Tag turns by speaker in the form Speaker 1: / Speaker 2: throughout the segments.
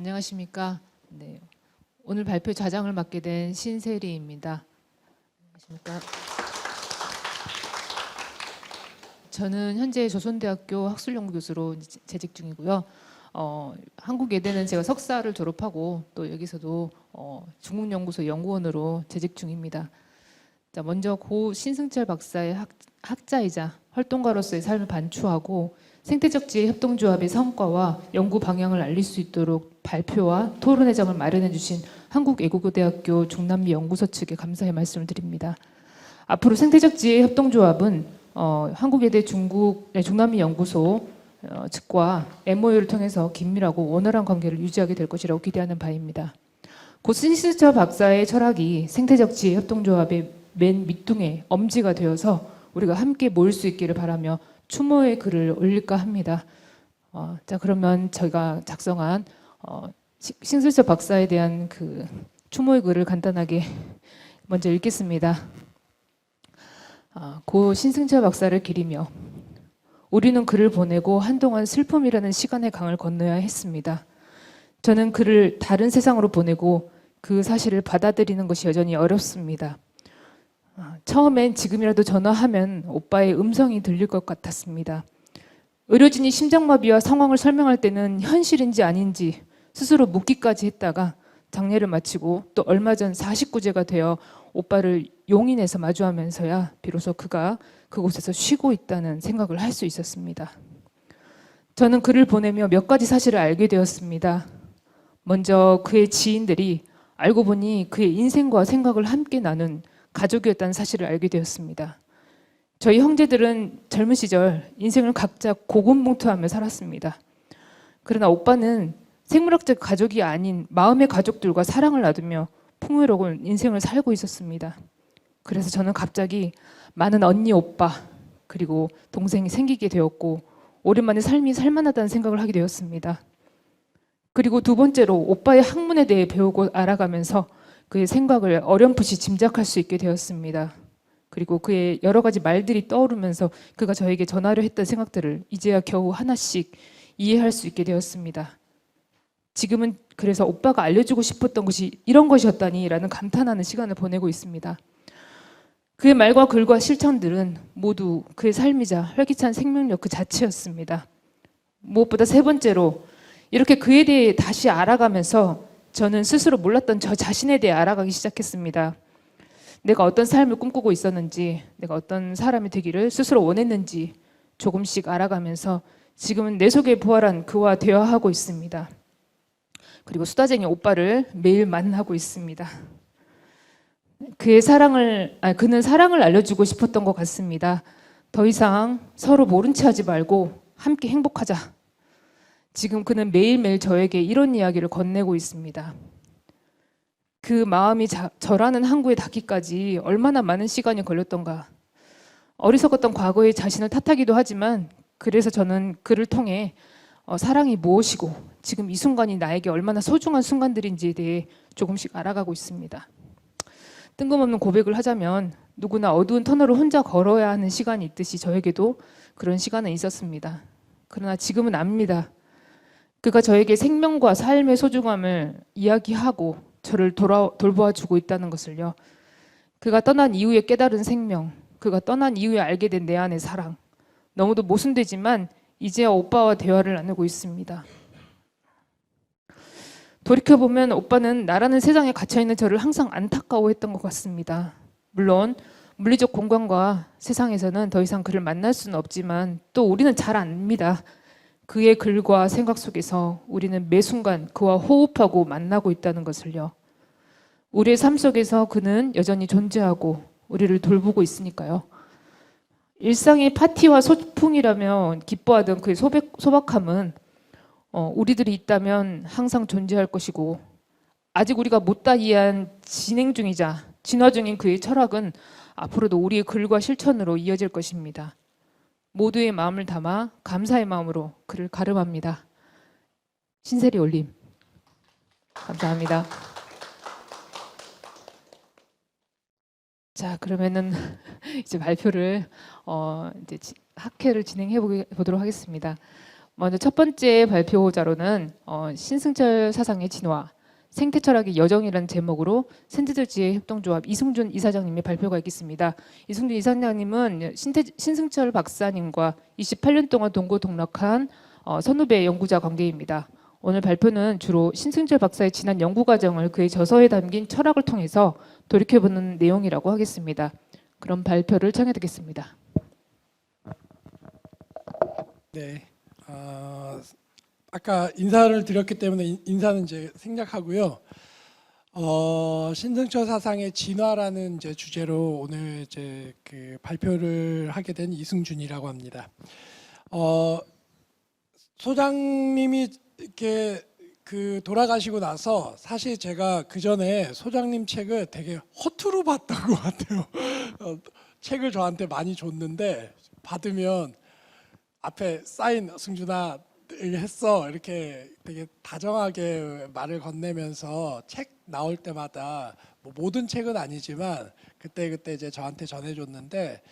Speaker 1: 안녕하십니까. 네, 오늘 발표 좌장을 맡게 된 신세리입니다. 안녕하십니까. 저는 현재 조선대학교 학술연구교수로 재직 중이고요. 한국예대는 제가 석사를 졸업하고 또 여기서도 중국연구소 연구원으로 재직 중입니다. 자, 먼저 고 신승철 박사의 학자이자 활동가로서의 삶을 반추하고 생태적 지혜 협동조합의 성과와 연구 방향을 알릴 수 있도록 발표와 토론회장을 마련해 주신 한국외국어대학교 중남미 연구소 측에 감사의 말씀을 드립니다. 앞으로 생태적 지혜 협동조합은 한국외대 중남미 연구소 측과 MOU를 통해서 긴밀하고 원활한 관계를 유지하게 될 것이라고 기대하는 바입니다. 고 신승철 박사의 철학이 생태적 지혜 협동조합의 맨 밑둥에 엄지가 되어서 우리가 함께 모일 수 있기를 바라며 추모의 글을 올릴까 합니다. 자, 그러면 저희가 작성한 신승철 박사에 대한 그 추모의 글을 간단하게 먼저 읽겠습니다. 고 신승철 박사를 기리며 우리는 그를 보내고 한동안 슬픔이라는 시간의 강을 건너야 했습니다. 저는 그를 다른 세상으로 보내고 그 사실을 받아들이는 것이 여전히 어렵습니다. 처음엔 지금이라도 전화하면 오빠의 음성이 들릴 것 같았습니다. 의료진이 심장마비와 상황을 설명할 때는 현실인지 아닌지 스스로 묻기까지 했다가 장례를 마치고 또 얼마 전 49제가 되어 오빠를 용인에서 마주하면서야 비로소 그가 그곳에서 쉬고 있다는 생각을 할 수 있었습니다. 저는 그를 보내며 몇 가지 사실을 알게 되었습니다. 먼저 그의 지인들이 알고 보니 그의 인생과 생각을 함께 나눈 가족이었다는 사실을 알게 되었습니다. 저희 형제들은 젊은 시절 인생을 각자 고군분투하며 살았습니다. 그러나 오빠는 생물학적 가족이 아닌 마음의 가족들과 사랑을 나누며 풍요로운 인생을 살고 있었습니다. 그래서 저는 갑자기 많은 언니, 오빠 그리고 동생이 생기게 되었고 오랜만에 삶이 살만하다는 생각을 하게 되었습니다. 그리고 두 번째로 오빠의 학문에 대해 배우고 알아가면서 그의 생각을 어렴풋이 짐작할 수 있게 되었습니다. 그리고 그의 여러 가지 말들이 떠오르면서 그가 저에게 전하려 했던 생각들을 이제야 겨우 하나씩 이해할 수 있게 되었습니다. 지금은 그래서 오빠가 알려주고 싶었던 것이 이런 것이었다니 라는 감탄하는 시간을 보내고 있습니다. 그의 말과 글과 실천들은 모두 그의 삶이자 활기찬 생명력 그 자체였습니다. 무엇보다 세 번째로 이렇게 그에 대해 다시 알아가면서 저는 스스로 몰랐던 저 자신에 대해 알아가기 시작했습니다. 내가 어떤 삶을 꿈꾸고 있었는지, 내가 어떤 사람이 되기를 스스로 원했는지 조금씩 알아가면서 지금은 내 속에 부활한 그와 대화하고 있습니다. 그리고 수다쟁이 오빠를 매일 만나고 있습니다. 그는 사랑을 알려주고 싶었던 것 같습니다. 더 이상 서로 모른 체 하지 말고 함께 행복하자. 지금 그는 매일매일 저에게 이런 이야기를 건네고 있습니다. 그 마음이 저라는 항구에 닿기까지 얼마나 많은 시간이 걸렸던가. 어리석었던 과거의 자신을 탓하기도 하지만 그래서 저는 그를 통해 사랑이 무엇이고 지금 이 순간이 나에게 얼마나 소중한 순간들인지에 대해 조금씩 알아가고 있습니다. 뜬금없는 고백을 하자면 누구나 어두운 터널을 혼자 걸어야 하는 시간이 있듯이 저에게도 그런 시간은 있었습니다. 그러나 지금은 압니다. 그가 저에게 생명과 삶의 소중함을 이야기하고 저를 돌보아주고 있다는 것을요. 그가 떠난 이후에 깨달은 생명, 그가 떠난 이후에 알게 된 내 안의 사랑. 너무도 모순되지만 이제야 오빠와 대화를 나누고 있습니다. 돌이켜보면 오빠는 나라는 세상에 갇혀있는 저를 항상 안타까워했던 것 같습니다. 물론 물리적 공간과 세상에서는 더 이상 그를 만날 수는 없지만 또 우리는 잘 압니다. 그의 글과 생각 속에서 우리는 매 순간 그와 호흡하고 만나고 있다는 것을요. 우리의 삶 속에서 그는 여전히 존재하고 우리를 돌보고 있으니까요. 일상의 파티와 소풍이라면 기뻐하던 그의 소박함은 우리들이 있다면 항상 존재할 것이고 아직 우리가 못다 이해한 진행 중이자 진화 중인 그의 철학은 앞으로도 우리의 글과 실천으로 이어질 것입니다. 모두의 마음을 담아 감사의 마음으로 그를 가름합니다. 신세리 올림. 감사합니다. 자, 그러면은 이제 발표를 이제 학회를 진행해 보도록 하겠습니다. 먼저 첫 번째 발표자로는 신승철 사상의 진화, 생태 철학의 여정이라는 제목으로 샌드들 지혜 협동조합 이승준 이사장님의 발표가 있겠습니다. 이승준 이사장님은 신승철 박사님과 28년 동안 동고동락한 선후배 연구자 관계입니다. 오늘 발표는 주로 신승철 박사의 지난 연구 과정을 그의 저서에 담긴 철학을 통해서 돌이켜보는 내용이라고 하겠습니다. 그럼 발표를 청해 듣겠습니다.
Speaker 2: 네, 아까 인사를 드렸기 때문에 인사는 이제 생략하고요. 신승철 사상의 진화라는 이제 주제로 오늘 이제 그 발표를 하게 된 이승준이라고 합니다. 소장님이 이렇게 그 돌아가시고 나서 사실 제가 그 전에 소장님 책을 되게 허투루 봤던 것 같아요. 책을 저한테 많이 줬는데 받으면 앞에 사인 승준아 했어 이렇게 되게 다정하게 말을 건네면서 책 나올 때마다 뭐 모든 책은 아니지만 그때 이제 저한테 전해줬는데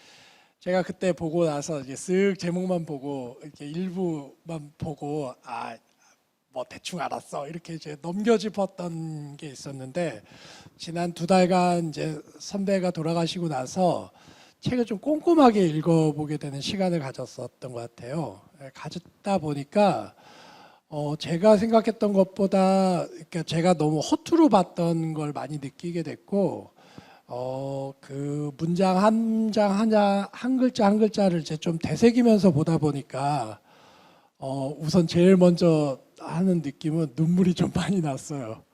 Speaker 2: 제가 그때 보고 나서 이제 쓱 제목만 보고 이렇게 일부만 보고 뭐 대충 알았어 이렇게 이제 넘겨짚었던 게 있었는데 지난 2달간 이제 선배가 돌아가시고 나서 책을 좀 꼼꼼하게 읽어보게 되는 시간을 가졌었던 것 같아요. 가졌다 보니까 제가 생각했던 것보다 그러니까 제가 너무 허투루 봤던 걸 많이 느끼게 됐고 그 문장 한 글자 한 글자를 이제 좀 되새기면서 보다 보니까 우선 제일 먼저 하는 느낌은 눈물이 좀 많이 났어요.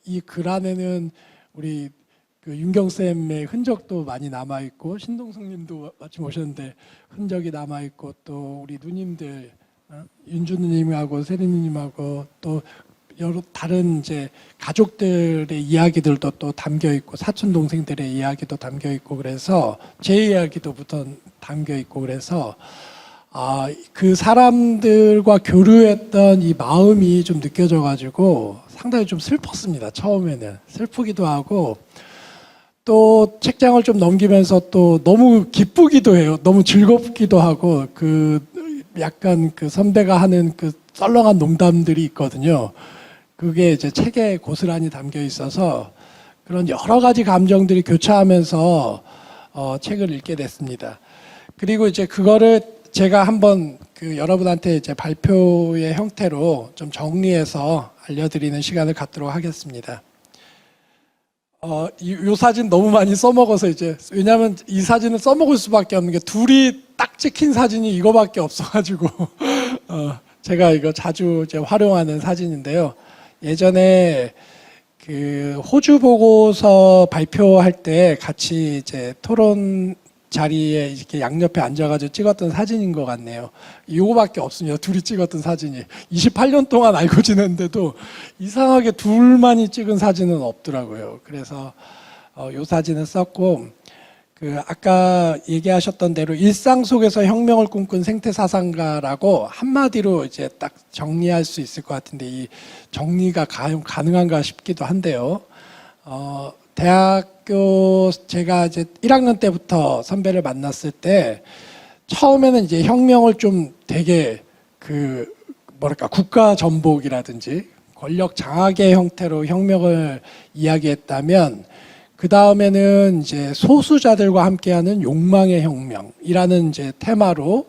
Speaker 2: 이 글 안에는 우리 그 윤경쌤의 흔적도 많이 남아 있고 신동성님도 마침 오셨는데 흔적이 남아 있고 또 우리 누님들 윤주 누님하고 세리 누님하고 또 여러 다른 이제 가족들의 이야기들도 또 담겨 있고 사촌 동생들의 이야기도 담겨 있고 그래서 제 이야기도 담겨 있고 그래서 그 사람들과 교류했던 이 마음이 좀 느껴져 가지고 상당히 좀 슬펐습니다. 처음에는 슬프기도 하고 또 책장을 좀 넘기면서 또 너무 기쁘기도 해요. 너무 즐겁기도 하고 그 약간 그 선배가 하는 그 썰렁한 농담들이 있거든요. 그게 이제 책에 고스란히 담겨 있어서 그런 여러 가지 감정들이 교차하면서 책을 읽게 됐습니다. 그리고 이제 그거를 제가 한번 그 여러분한테 이제 발표의 형태로 좀 정리해서 알려드리는 시간을 갖도록 하겠습니다. 이 사진 너무 많이 써먹어서 이제 왜냐하면 이 사진을 써먹을 수밖에 없는 게 둘이 딱 찍힌 사진이 이거밖에 없어가지고 제가 이거 자주 이제 활용하는 사진인데요. 예전에 그 호주 보고서 발표할 때 같이 이제 토론 자리에 이렇게 양옆에 앉아가지고 찍었던 사진인 것 같네요. 이거밖에 없습니다. 둘이 찍었던 사진이 28년 동안 알고 지냈는데도 이상하게 둘만이 찍은 사진은 없더라고요. 그래서 이 사진을 썼고 그 아까 얘기하셨던 대로 일상 속에서 혁명을 꿈꾼 생태사상가라고 한마디로 이제 딱 정리할 수 있을 것 같은데 이 정리가 가능한가 싶기도 한데요. 대학교 제가 이제 1학년 때부터 선배를 만났을 때 처음에는 이제 혁명을 좀 되게 그 뭐랄까 국가 전복이라든지 권력 장악의 형태로 혁명을 이야기했다면 그 다음에는 이제 소수자들과 함께하는 욕망의 혁명이라는 이제 테마로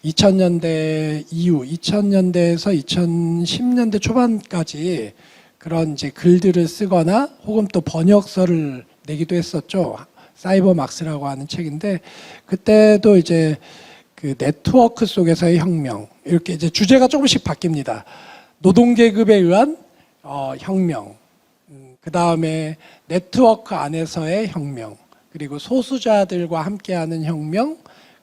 Speaker 2: 2000년대 이후 2000년대에서 2010년대 초반까지 그런 이제 글들을 쓰거나 혹은 또 번역서를 내기도 했었죠. 사이버 막스라고 하는 책인데 그때도 이제 그 네트워크 속에서의 혁명 이렇게 이제 주제가 조금씩 바뀝니다. 노동계급에 의한 혁명, 그 다음에 네트워크 안에서의 혁명, 그리고 소수자들과 함께하는 혁명,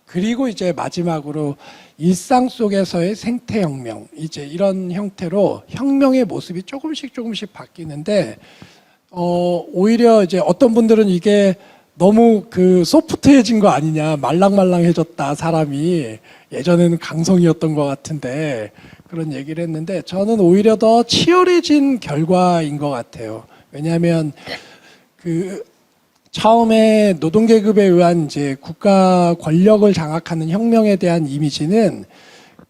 Speaker 2: 그리고 이제 마지막으로 일상 속에서의 생태혁명, 이제 이런 형태로 혁명의 모습이 조금씩 바뀌는데 오히려 이제 어떤 분들은 이게 너무 그 소프트해진 거 아니냐, 말랑말랑해졌다 사람이 예전에는 강성이었던 것 같은데 그런 얘기를 했는데 저는 오히려 더 치열해진 결과인 것 같아요. 왜냐하면 그 처음에 노동계급에 의한 이제 국가 권력을 장악하는 혁명에 대한 이미지는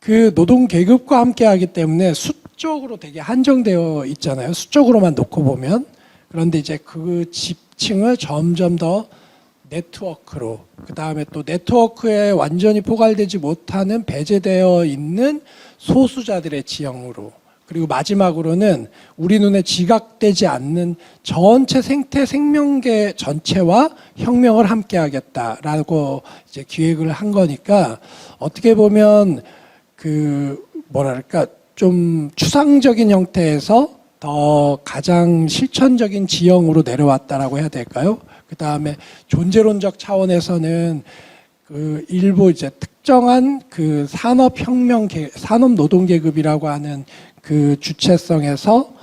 Speaker 2: 그 노동 계급과 함께 하기 때문에 수적으로 되게 한정되어 있잖아요. 수적으로만 놓고 보면. 그런데 이제 그 지층을 점점 더 네트워크로, 그 다음에 또 네트워크에 완전히 포괄되지 못하는 배제되어 있는 소수자들의 지형으로, 그리고 마지막으로는 우리 눈에 지각되지 않는 전체 생태 생명계 전체와 혁명을 함께 하겠다라고 이제 기획을 한 거니까, 어떻게 보면 그 뭐랄까 좀 추상적인 형태에서 더 가장 실천적인 지형으로 내려왔다라고 해야 될까요? 그 다음에 존재론적 차원에서는 그 일부 이제 특정한 그 산업 노동 계급이라고 하는 그 주체성에서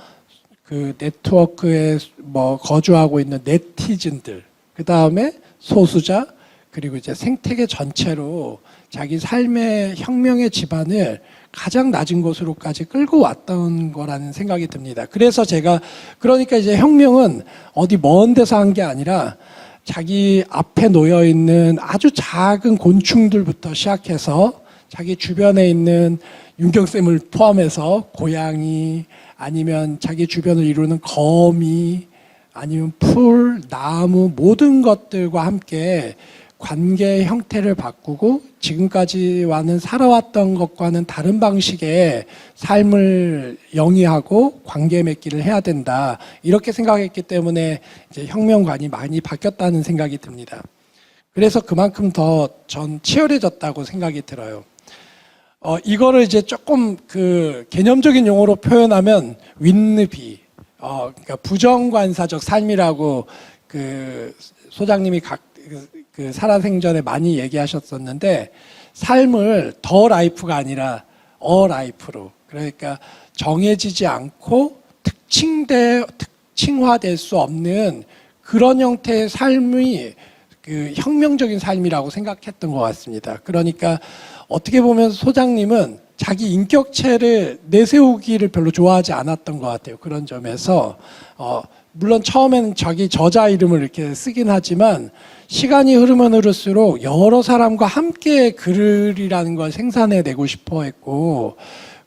Speaker 2: 그 네트워크에 뭐 거주하고 있는 네티즌들, 그 다음에 소수자, 그리고 이제 생태계 전체로 자기 삶의 혁명의 지반을 가장 낮은 곳으로까지 끌고 왔던 거라는 생각이 듭니다. 그래서 제가, 그러니까 이제 혁명은 어디 먼 데서 한 게 아니라 자기 앞에 놓여 있는 아주 작은 곤충들부터 시작해서 자기 주변에 있는 윤경쌤을 포함해서 고양이, 아니면 자기 주변을 이루는 거미, 아니면 풀, 나무, 모든 것들과 함께 관계의 형태를 바꾸고 지금까지와는 살아왔던 것과는 다른 방식의 삶을 영위하고 관계 맺기를 해야 된다, 이렇게 생각했기 때문에 이제 혁명관이 많이 바뀌었다는 생각이 듭니다. 그래서 그만큼 더 전 치열해졌다고 생각이 들어요. 이거를 이제 조금 그 개념적인 용어로 표현하면 윈느비, 그러니까 부정관사적 삶이라고 그 소장님이 그 살아생전에 많이 얘기하셨었는데, 삶을 더 라이프가 아니라 라이프로, 그러니까 정해지지 않고 특징화될 수 없는 그런 형태의 삶이 그 혁명적인 삶이라고 생각했던 것 같습니다. 그러니까 어떻게 보면 소장님은 자기 인격체를 내세우기를 별로 좋아하지 않았던 것 같아요. 그런 점에서 물론 처음에는 자기 저자 이름을 이렇게 쓰긴 하지만 시간이 흐르면 흐를수록 여러 사람과 함께 글이라는 걸 생산해내고 싶어 했고,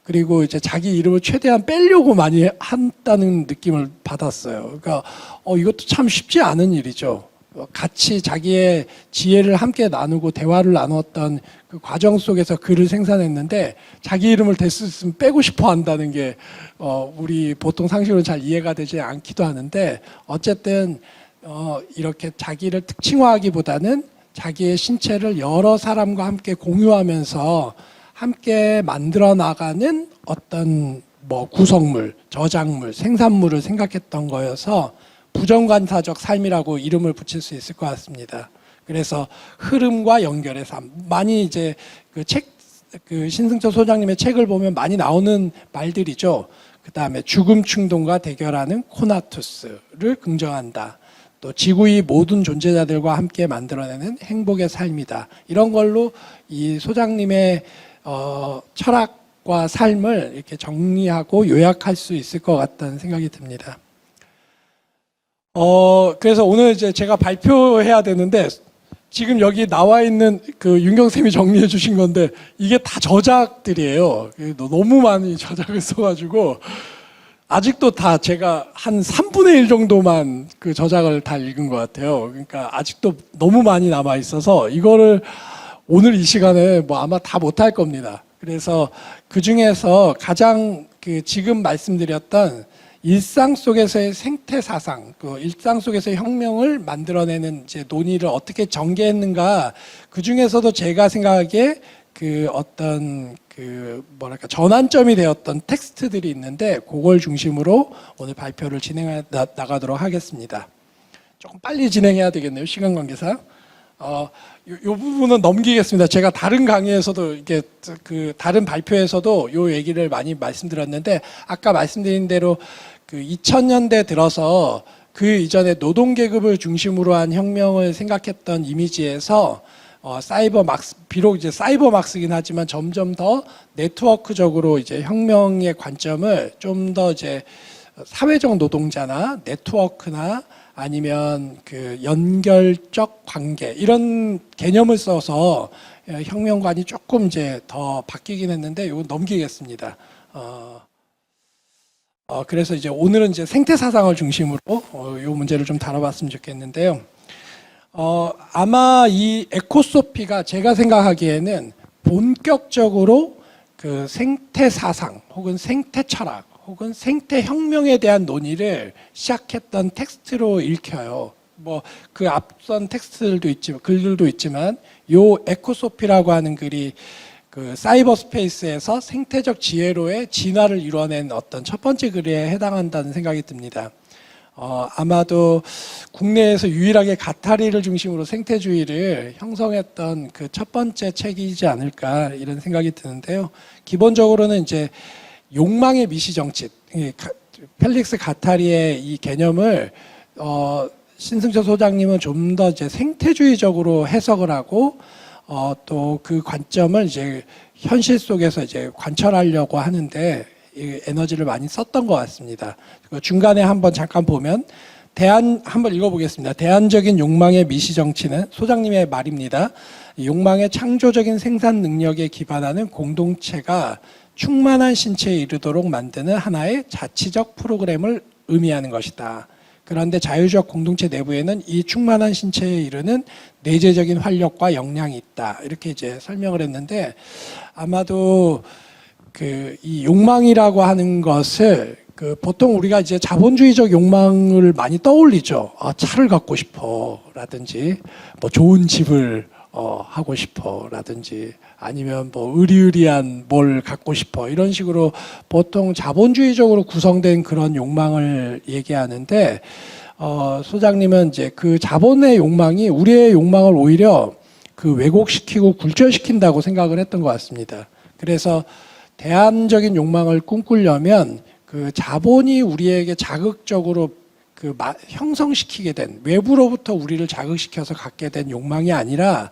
Speaker 2: 그리고 이제 자기 이름을 최대한 빼려고 많이 한다는 느낌을 받았어요. 그러니까 이것도 참 쉽지 않은 일이죠. 같이 자기의 지혜를 함께 나누고 대화를 나눴던 그 과정 속에서 글을 생산했는데 자기 이름을 댈 수 있으면 빼고 싶어 한다는 게 우리 보통 상식으로 잘 이해가 되지 않기도 하는데, 어쨌든 이렇게 자기를 특징화하기보다는 자기의 신체를 여러 사람과 함께 공유하면서 함께 만들어 나가는 어떤 뭐 구성물, 저작물, 생산물을 생각했던 거여서 부정관사적 삶이라고 이름을 붙일 수 있을 것 같습니다. 그래서 흐름과 연결의 삶, 많이 이제 그 신승철 소장님의 책을 보면 많이 나오는 말들이죠. 그 다음에 죽음 충동과 대결하는 코나투스를 긍정한다. 또 지구의 모든 존재자들과 함께 만들어내는 행복의 삶이다. 이런 걸로 이 소장님의 철학과 삶을 이렇게 정리하고 요약할 수 있을 것 같다는 생각이 듭니다. 그래서 오늘 이제 제가 발표해야 되는데, 지금 여기 나와 있는 그 윤경쌤이 정리해 주신 건데 이게 다 저작들이에요. 너무 많이 저작을 써가지고 아직도 다 제가 한 3분의 1 정도만 그 저작을 다 읽은 것 같아요. 그러니까 아직도 너무 많이 남아 있어서 이거를 오늘 이 시간에 뭐 아마 다 못할 겁니다. 그래서 그 중에서 가장 그 지금 말씀드렸던 일상 속에서의 생태 사상, 그 일상 속에서의 혁명을 만들어내는 이제 논의를 어떻게 전개했는가, 그 중에서도 제가 생각하기에 그 어떤 그 뭐랄까 전환점이 되었던 텍스트들이 있는데, 그걸 중심으로 오늘 발표를 진행해 나가도록 하겠습니다. 조금 빨리 진행해야 되겠네요, 시간 관계상. 요 부분은 넘기겠습니다. 제가 다른 강의에서도 이게 그 다른 발표에서도 요 얘기를 많이 말씀드렸는데, 아까 말씀드린 대로 그 2000년대 들어서 그 이전에 노동 계급을 중심으로 한 혁명을 생각했던 이미지에서 사이버 막스, 비록 이제 사이버 막스긴 하지만 점점 더 네트워크적으로 이제 혁명의 관점을 좀 더 이제 사회적 노동자나 네트워크나 아니면 그 연결적 관계, 이런 개념을 써서 혁명관이 조금 이제 더 바뀌긴 했는데 이거 넘기겠습니다. 그래서 이제 오늘은 이제 생태 사상을 중심으로 이 문제를 좀 다뤄봤으면 좋겠는데요. 아마 이 에코소피가 제가 생각하기에는 본격적으로 그 생태 사상 혹은 생태 철학 혹은 생태 혁명에 대한 논의를 시작했던 텍스트로 읽혀요. 뭐 그 앞선 텍스트들도 있지만 글들도 있지만 요 에코소피라고 하는 글이 그 사이버 스페이스에서 생태적 지혜로의 진화를 이뤄낸 어떤 첫 번째 글에 해당한다는 생각이 듭니다. 아마도 국내에서 유일하게 가타리를 중심으로 생태주의를 형성했던 그 첫 번째 책이지 않을까 이런 생각이 드는데요. 기본적으로는 이제 욕망의 미시정치, 펠릭스 가타리의 이 개념을 신승철 소장님은 좀 더 이제 생태주의적으로 해석을 하고 또 그 관점을 이제 현실 속에서 이제 관철하려고 하는데 이 에너지를 많이 썼던 것 같습니다. 중간에 한번 잠깐 보면 한번 읽어보겠습니다. 대안적인 욕망의 미시정치는 소장님의 말입니다. 욕망의 창조적인 생산 능력에 기반하는 공동체가 충만한 신체에 이르도록 만드는 하나의 자치적 프로그램을 의미하는 것이다. 그런데 자유적 공동체 내부에는 이 충만한 신체에 이르는 내재적인 활력과 역량이 있다. 이렇게 이제 설명을 했는데 아마도 이 욕망이라고 하는 것을 보통 우리가 이제 자본주의적 욕망을 많이 떠올리죠. 차를 갖고 싶어 라든지 뭐 좋은 집을 하고 싶어 라든지 아니면 뭐 의리의리한 뭘 갖고 싶어 이런 식으로 보통 자본주의적으로 구성된 그런 욕망을 얘기하는데 소장님은 이제 그 자본의 욕망이 우리의 욕망을 오히려 그 왜곡시키고 굴절시킨다고 생각을 했던 것 같습니다. 그래서 대안적인 욕망을 꿈꾸려면 그 자본이 우리에게 자극적으로 형성시키게 된 외부로부터 우리를 자극시켜서 갖게 된 욕망이 아니라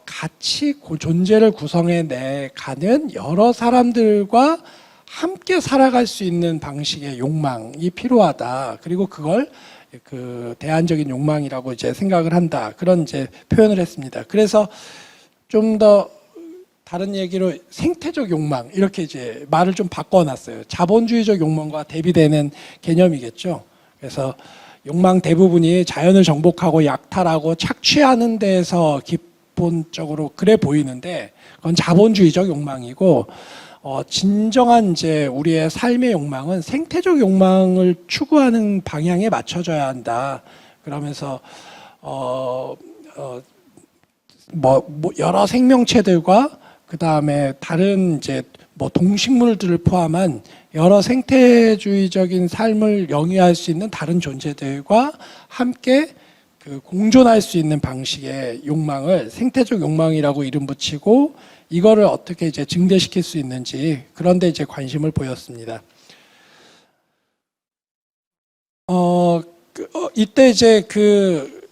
Speaker 2: 같이 존재를 구성해 가는 여러 사람들과 함께 살아갈 수 있는 방식의 욕망이 필요하다. 그리고 그걸 그 대안적인 욕망이라고 이제 생각을 한다. 그런 이제 표현을 했습니다. 그래서 좀 더 다른 얘기로 생태적 욕망 이렇게 이제 말을 좀 바꿔놨어요. 자본주의적 욕망과 대비되는 개념이겠죠. 그래서 욕망 대부분이 자연을 정복하고 약탈하고 착취하는 데에서 기본적으로 그래 보이는데 그건 자본주의적 욕망이고 진정한 이제 우리의 삶의 욕망은 생태적 욕망을 추구하는 방향에 맞춰져야 한다. 그러면서 여러 생명체들과 그 다음에 다른 이제 뭐 동식물들을 포함한 여러 생태주의적인 삶을 영위할 수 있는 다른 존재들과 함께 공존할 수 있는 방식의 욕망을 생태적 욕망이라고 이름 붙이고 이거를 어떻게 이제 증대시킬 수 있는지 그런데 이제 관심을 보였습니다. 이때 이제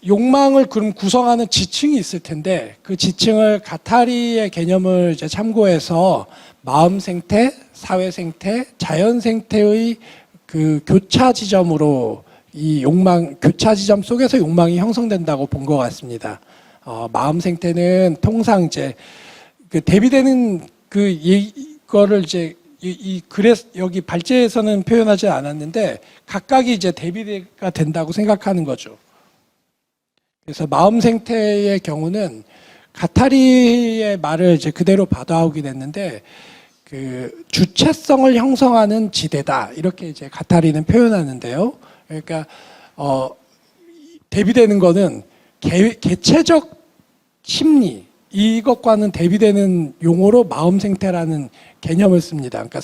Speaker 2: 욕망을 그럼 구성하는 지층이 있을 텐데 그 지층을 가타리의 개념을 이제 참고해서 마음 생태, 사회 생태, 자연 생태의 그 교차 지점으로 이 욕망 교차 지점 속에서 욕망이 형성된다고 본 것 같습니다. 마음 생태는 통상 이제 대비되는 이거를 이제 이 글에 여기 발제에서는 표현하지 않았는데 각각이 이제 대비가 된다고 생각하는 거죠. 그래서 마음 생태의 경우는 가타리의 말을 이제 그대로 받아오긴 했는데 주체성을 형성하는 지대다 이렇게 이제 가타리는 표현하는데요. 그러니까 대비되는 거는 개체적 심리 이것과는 대비되는 용어로 마음 생태라는 개념을 씁니다. 그러니까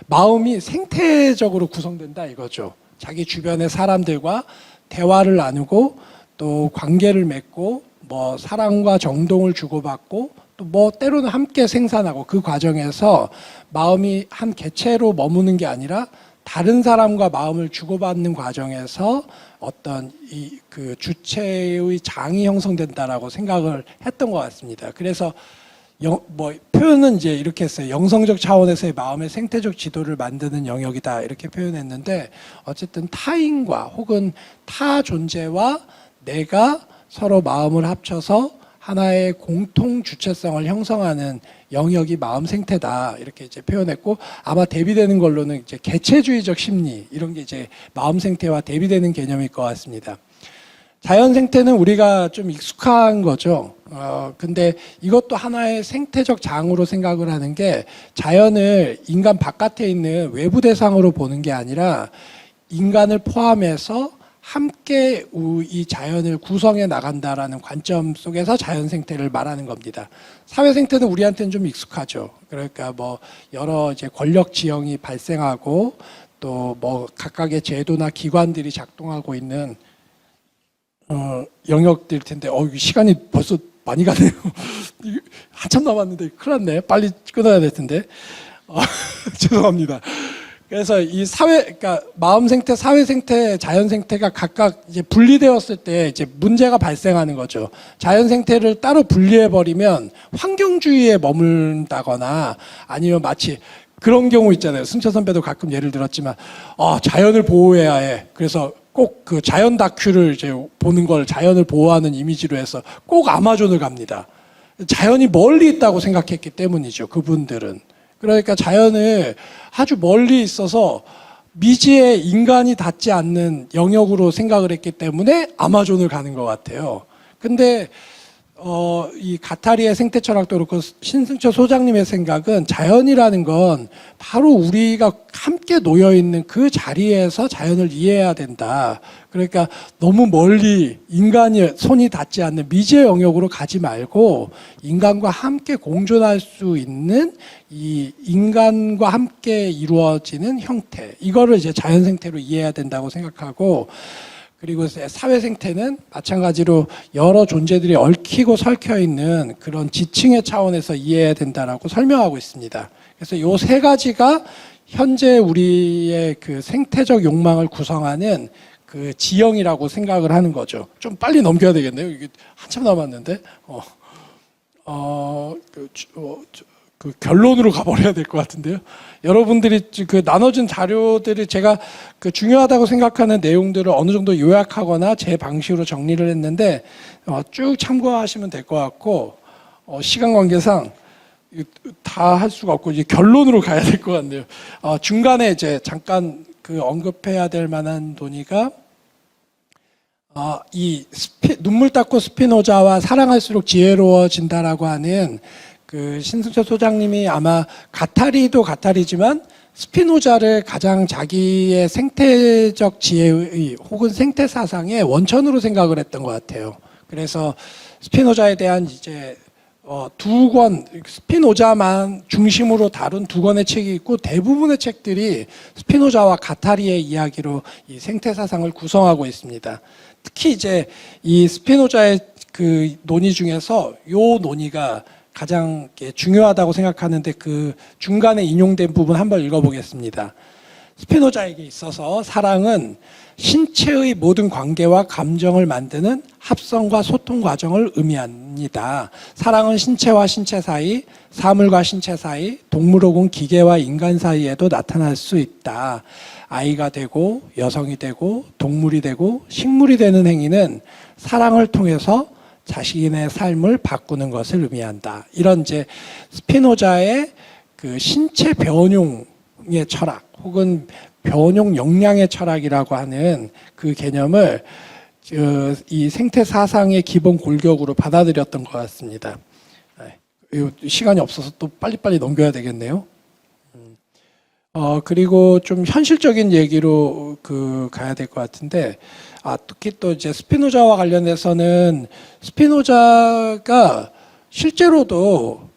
Speaker 2: 마음이 생태적으로 구성된다 이거죠. 자기 주변의 사람들과 대화를 나누고 또 관계를 맺고 뭐 사랑과 정동을 주고받고 또 뭐 때로는 함께 생산하고 그 과정에서 마음이 한 개체로 머무는 게 아니라 다른 사람과 마음을 주고받는 과정에서 어떤 그 주체의 장이 형성된다라고 생각을 했던 것 같습니다. 그래서 표현은 이제 이렇게 했어요. 영성적 차원에서의 마음의 생태적 지도를 만드는 영역이다 이렇게 표현했는데 어쨌든 타인과 혹은 타 존재와 내가 서로 마음을 합쳐서 하나의 공통 주체성을 형성하는 영역이 마음 생태다 이렇게 이제 표현했고, 아마 대비되는 걸로는 이제 개체주의적 심리 이런 게 이제 마음 생태와 대비되는 개념일 것 같습니다. 자연 생태는 우리가 좀 익숙한 거죠. 근데 이것도 하나의 생태적 장으로 생각을 하는 게, 자연을 인간 바깥에 있는 외부 대상으로 보는 게 아니라 인간을 포함해서 함께 이 자연을 구성해 나간다라는 관점 속에서 자연 생태를 말하는 겁니다. 사회 생태는 우리한테는 좀 익숙하죠. 그러니까 뭐 여러 이제 권력 지형이 발생하고 또 뭐 각각의 제도나 기관들이 작동하고 있는 영역일 텐데, 시간이 벌써 많이 가네요. 한참 남았는데 큰일 났네. 빨리 끊어야 될 텐데. 죄송합니다. 그래서 이 그러니까 마음 생태, 사회 생태, 자연 생태가 각각 이제 분리되었을 때 이제 문제가 발생하는 거죠. 자연 생태를 따로 분리해 버리면 환경주의에 머문다거나, 아니면 마치 그런 경우 있잖아요. 승철 선배도 가끔 예를 들었지만, 자연을 보호해야 해. 그래서 꼭 그 자연 다큐를 이제 보는 걸 자연을 보호하는 이미지로 해서 꼭 아마존을 갑니다. 자연이 멀리 있다고 생각했기 때문이죠. 그분들은. 그러니까 자연을 아주 멀리 있어서 미지의 인간이 닿지 않는 영역으로 생각을 했기 때문에 아마존을 가는 것 같아요. 근데 이 가타리의 생태 철학도 그렇고 신승철 소장님의 생각은, 자연이라는 건 바로 우리가 함께 놓여 있는 그 자리에서 자연을 이해해야 된다. 그러니까 너무 멀리 인간이 손이 닿지 않는 미지의 영역으로 가지 말고, 인간과 함께 공존할 수 있는 이 인간과 함께 이루어지는 형태, 이거를 이제 자연 생태로 이해해야 된다고 생각하고, 그리고 사회 생태는 마찬가지로 여러 존재들이 얽히고 설켜 있는 그런 지층의 차원에서 이해해야 된다라고 설명하고 있습니다. 그래서 이 세 가지가 현재 우리의 그 생태적 욕망을 구성하는 그 지형이라고 생각을 하는 거죠. 좀 빨리 넘겨야 되겠네요. 이게 한참 남았는데. 그 결론으로 가버려야 될 것 같은데요. 여러분들이 그 나눠준 자료들이 제가 그 중요하다고 생각하는 내용들을 어느 정도 요약하거나 제 방식으로 정리를 했는데, 쭉 참고하시면 될 것 같고, 시간 관계상 다 할 수가 없고 이제 결론으로 가야 될 것 같네요. 중간에 이제 잠깐 그 언급해야 될 만한 논의가, 눈물 닦고 스피노자와 사랑할수록 지혜로워진다라고 하는 그 신승철 소장님이 아마 가타리도 가타리지만 스피노자를 가장 자기의 생태적 지혜의 혹은 생태 사상의 원천으로 생각을 했던 것 같아요. 그래서 스피노자에 대한 이제 두 권, 스피노자만 중심으로 다룬 두 권의 책이 있고, 대부분의 책들이 스피노자와 가타리의 이야기로 이 생태 사상을 구성하고 있습니다. 특히 이제 이 스피노자의 그 논의 중에서 요 논의가 가장 중요하다고 생각하는데, 그 중간에 인용된 부분 한번 읽어보겠습니다. 스피노자에게 있어서 사랑은 신체의 모든 관계와 감정을 만드는 합성과 소통 과정을 의미합니다. 사랑은 신체와 신체 사이, 사물과 신체 사이, 동물 혹은 기계와 인간 사이에도 나타날 수 있다. 아이가 되고 여성이 되고 동물이 되고 식물이 되는 행위는 사랑을 통해서 자신의 삶을 바꾸는 것을 의미한다. 이런 이제 스피노자의 그 신체 변용의 철학 혹은 변용 역량의 철학이라고 하는 그 개념을 이 생태 사상의 기본 골격으로 받아들였던 것 같습니다. 시간이 없어서 또 빨리빨리 넘겨야 되겠네요. 그리고 좀 현실적인 얘기로 가야 될 것 같은데, 특히 또 이제 스피노자와 관련해서는 스피노자가 실제로도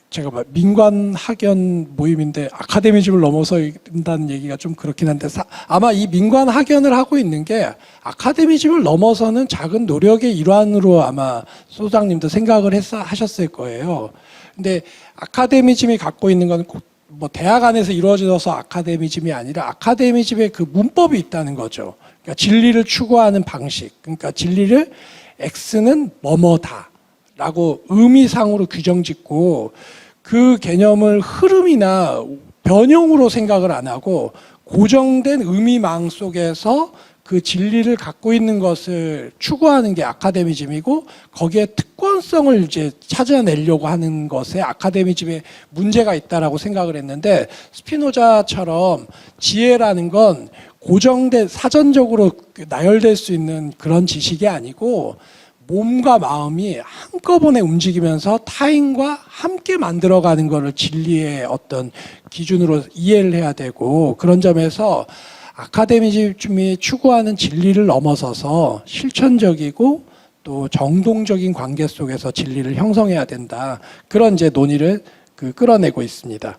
Speaker 2: 제가 민관 학연 모임인데 아카데미즘을 넘어선다는 얘기가 좀 그렇긴 한데, 아마 이 민관 학연을 하고 있는 게 아카데미즘을 넘어서는 작은 노력의 일환으로 아마 소장님도 생각을 하셨을 거예요. 근데 아카데미즘이 갖고 있는 건 꼭 뭐 대학 안에서 이루어져서 아카데미즘이 아니라 아카데미즘의 그 문법이 있다는 거죠. 그러니까 진리를 추구하는 방식, 그러니까 진리를 X는 뭐뭐다라고 의미상으로 규정짓고, 그 개념을 흐름이나 변형으로 생각을 안 하고 고정된 의미망 속에서 그 진리를 갖고 있는 것을 추구하는 게 아카데미즘이고 거기에 특권성을 이제 찾아내려고 하는 것에 아카데미즘에 문제가 있다라고 생각을 했는데 스피노자처럼 지혜라는 건 고정된 사전적으로 나열될 수 있는 그런 지식이 아니고 몸과 마음이 한꺼번에 움직이면서 타인과 함께 만들어가는 것을 진리의 어떤 기준으로 이해를 해야 되고 그런 점에서 아카데미즘이 추구하는 진리를 넘어서서 실천적이고 또 정동적인 관계 속에서 진리를 형성해야 된다. 그런 이제 논의를 끌어내고 있습니다.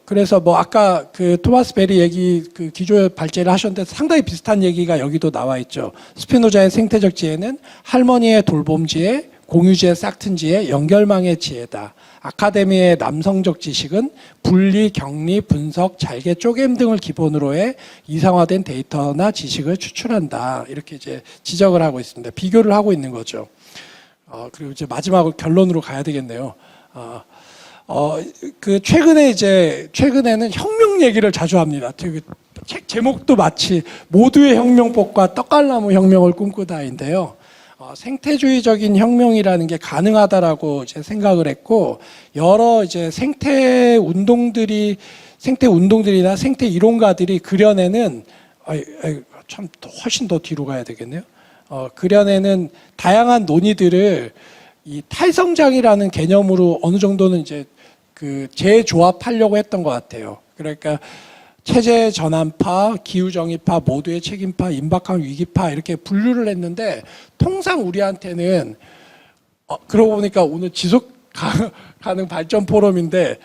Speaker 2: 그래서 뭐 아까 그 토마스 베리 얘기 그 기조 발제를 하셨는데 상당히 비슷한 얘기가 여기도 나와 있죠. 스피노자의 생태적 지혜는 할머니의 돌봄 지혜, 공유지의 싹튼 지혜, 연결망의 지혜다. 아카데미의 남성적 지식은 분리, 격리, 분석, 잘게 쪼갰 등을 기본으로 해 이상화된 데이터나 지식을 추출한다. 이렇게 이제 지적을 하고 있습니다. 비교를 하고 있는 거죠. 그리고 이제 마지막으로 결론으로 가야 되겠네요. 최근에는 혁명 얘기를 자주 합니다. 책 제목도 마치 모두의 혁명법과 떡갈나무 혁명을 꿈꾸다인데요. 생태주의적인 혁명이라는 게 가능하다라고 이제 생각을 했고 여러 이제 생태 운동들이나 생태 이론가들이 그려내는 참 훨씬 더 뒤로 가야 되겠네요. 그려내는 다양한 논의들을 이 탈성장이라는 개념으로 어느 정도는 이제 그 재조합하려고 했던 것 같아요. 그러니까 체제 전환파, 기후정의파, 모두의 책임파, 임박한 위기파 이렇게 분류를 했는데 통상 우리한테는 그러고 보니까 오늘 지속 가능 발전 포럼인데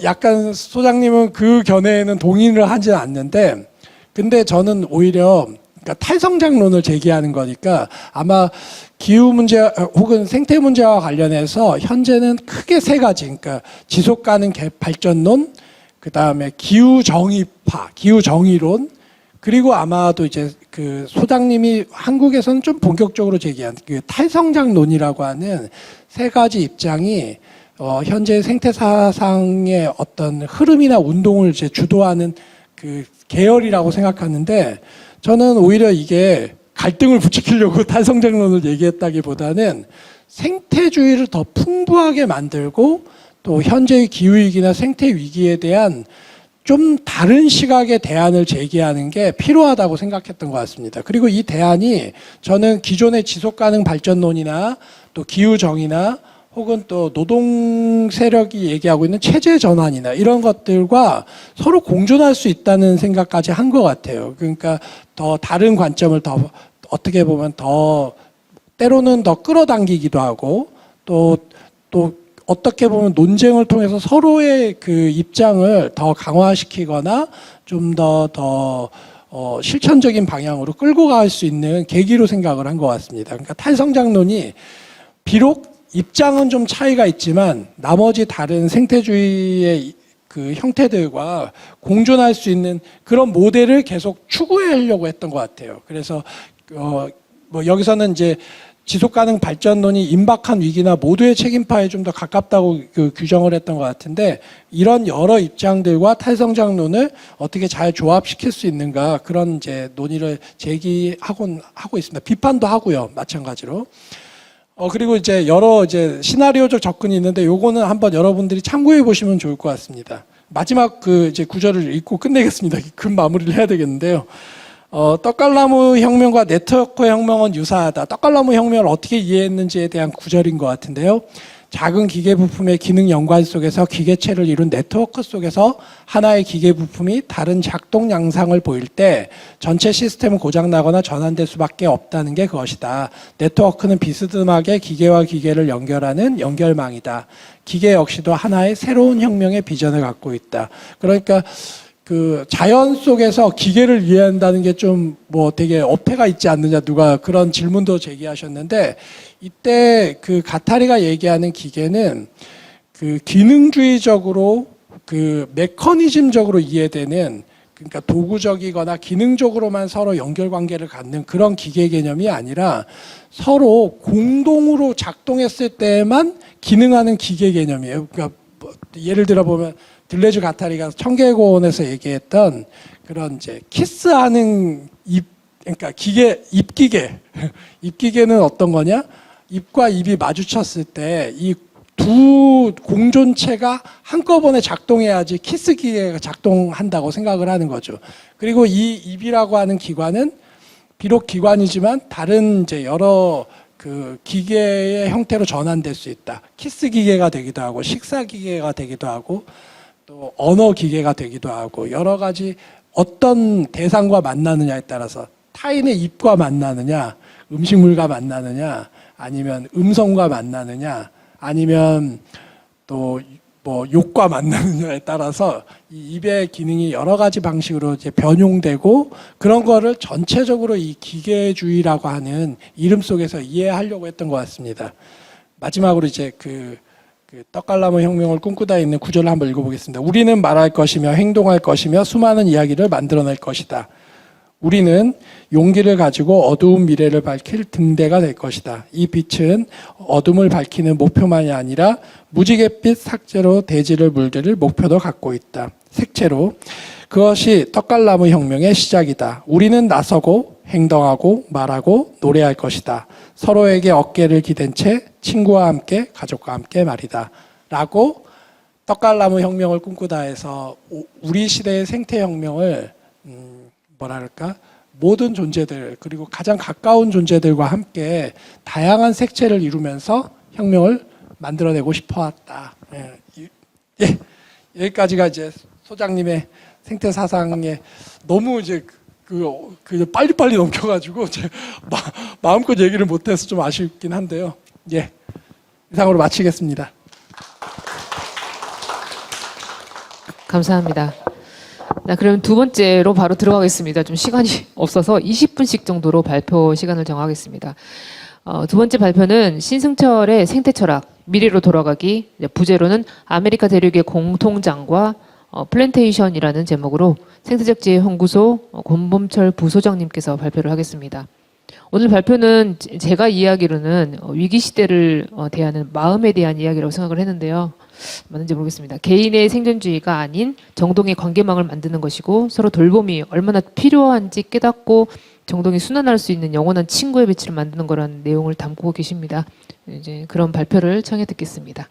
Speaker 2: 약간 소장님은 그 견해에는 동의를 하지 않는데 근데 저는 오히려 그러니까 탈성장론을 제기하는 거니까 아마 기후 문제 혹은 생태 문제와 관련해서 현재는 크게 세 가지 그러니까 지속 가능 발전론 그 다음에 기후 정의론, 그리고 아마도 이제 그 소장님이 한국에서는 좀 본격적으로 제기한 그 탈성장론이라고 하는 세 가지 입장이 현재 생태 사상의 어떤 흐름이나 운동을 이제 주도하는 그 계열이라고 생각하는데 저는 오히려 이게 갈등을 부추기려고 탈성장론을 얘기했다기보다는 생태주의를 더 풍부하게 만들고 또 현재의 기후위기나 생태위기에 대한 좀 다른 시각의 대안을 제기하는 게 필요하다고 생각했던 것 같습니다. 그리고 이 대안이 저는 기존의 지속가능 발전론이나 또 기후정의나 혹은 또 노동 세력이 얘기하고 있는 체제 전환이나 이런 것들과 서로 공존할 수 있다는 생각까지 한 것 같아요. 그러니까 더 다른 관점을 더 어떻게 보면 더 때로는 더 끌어당기기도 하고 또 어떻게 보면 논쟁을 통해서 서로의 그 입장을 더 강화시키거나 좀 더 실천적인 방향으로 끌고 갈 수 있는 계기로 생각을 한 것 같습니다. 그러니까 탈성장론이 비록 입장은 좀 차이가 있지만 나머지 다른 생태주의의 그 형태들과 공존할 수 있는 그런 모델을 계속 추구하려고 했던 것 같아요. 그래서 뭐 여기서는 이제 지속가능 발전론이 임박한 위기나 모두의 책임파에 좀 더 가깝다고 그 규정을 했던 것 같은데 이런 여러 입장들과 탈성장론을 어떻게 잘 조합시킬 수 있는가 그런 이제 논의를 하고 있습니다. 비판도 하고요, 마찬가지로. 그리고 이제 여러 이제 시나리오적 접근이 있는데 요거는 한번 여러분들이 참고해 보시면 좋을 것 같습니다. 마지막 그 이제 구절을 읽고 끝내겠습니다. 급 마무리를 해야 되겠는데요. 떡갈나무 혁명과 네트워크 혁명은 유사하다. 떡갈나무 혁명을 어떻게 이해했는지에 대한 구절인 것 같은데요. 작은 기계 부품의 기능 연관 속에서 기계체를 이룬 네트워크 속에서 하나의 기계 부품이 다른 작동 양상을 보일 때 전체 시스템은 고장나거나 전환될 수밖에 없다는 게 그것이다. 네트워크는 비스듬하게 기계와 기계를 연결하는 연결망이다. 기계 역시도 하나의 새로운 혁명의 비전을 갖고 있다. 그러니까 그 자연 속에서 기계를 이해한다는 게 좀 뭐 되게 어폐가 있지 않느냐 누가 그런 질문도 제기하셨는데 이때 그 가타리가 얘기하는 기계는 그 기능주의적으로 그 메커니즘적으로 이해되는 그러니까 도구적이거나 기능적으로만 서로 연결 관계를 갖는 그런 기계 개념이 아니라 서로 공동으로 작동했을 때만 기능하는 기계 개념이에요. 그러니까 예를 들어 보면 들레주 가타리가 청계고원에서 얘기했던 그런 이제 키스하는 입, 그러니까 기계, 입기계. 입기계는 어떤 거냐? 입과 입이 마주쳤을 때 이 두 공존체가 한꺼번에 작동해야지 키스 기계가 작동한다고 생각을 하는 거죠. 그리고 이 입이라고 하는 기관은 비록 기관이지만 다른 이제 여러 그 기계의 형태로 전환될 수 있다. 키스 기계가 되기도 하고 식사 기계가 되기도 하고 또 언어 기계가 되기도 하고 여러 가지 어떤 대상과 만나느냐에 따라서 타인의 입과 만나느냐, 음식물과 만나느냐, 아니면 음성과 만나느냐, 아니면 또 뭐 욕과 만나느냐에 따라서 이 입의 기능이 여러 가지 방식으로 이제 변용되고 그런 거를 전체적으로 이 기계주의라고 하는 이름 속에서 이해하려고 했던 것 같습니다. 마지막으로 이제 그 떡갈나무 혁명을 꿈꾸다 있는 구절을 한번 읽어보겠습니다. 우리는 말할 것이며 행동할 것이며 수많은 이야기를 만들어낼 것이다. 우리는 용기를 가지고 어두운 미래를 밝힐 등대가 될 것이다. 이 빛은 어둠을 밝히는 목표만이 아니라 무지갯빛 삭제로 대지를 물들일 목표도 갖고 있다. 색채로 그것이 떡갈나무 혁명의 시작이다. 우리는 나서고 행동하고 말하고 노래할 것이다. 서로에게 어깨를 기댄 채 친구와 함께 가족과 함께 말이다. 라고 떡갈나무 혁명을 꿈꾸다 해서 우리 시대의 생태혁명을 뭐랄까 모든 존재들 그리고 가장 가까운 존재들과 함께 다양한 색채를 이루면서 혁명을 만들어내고 싶어왔다. 예, 여기까지가 이제 소장님의 생태 사상에 너무 이제 그 빨리빨리 넘겨가지고 마음껏 얘기를 못해서 좀 아쉽긴 한데요. 예, 이상으로 마치겠습니다.
Speaker 1: 감사합니다. 자, 그럼 두 번째로 바로 들어가겠습니다. 좀 시간이 없어서 20분씩 정도로 발표 시간을 정하겠습니다. 두 번째 발표는 신승철의 생태철학, 미래로 돌아가기, 부제로는 아메리카 대륙의 공통장과 플랜테이션이라는 제목으로 생태적지혜연구소 권범철 부소장님께서 발표를 하겠습니다. 오늘 발표는 제가 이야기로는 위기 시대를 대하는 마음에 대한 이야기라고 생각을 했는데요. 맞는지 모르겠습니다. 개인의 생존주의가 아닌 정동의 관계망을 만드는 것이고 서로 돌봄이 얼마나 필요한지 깨닫고 정동이 순환할 수 있는 영원한 친구의 배치를 만드는 거라는 내용을 담고 계십니다. 이제 그런 발표를 청해 듣겠습니다.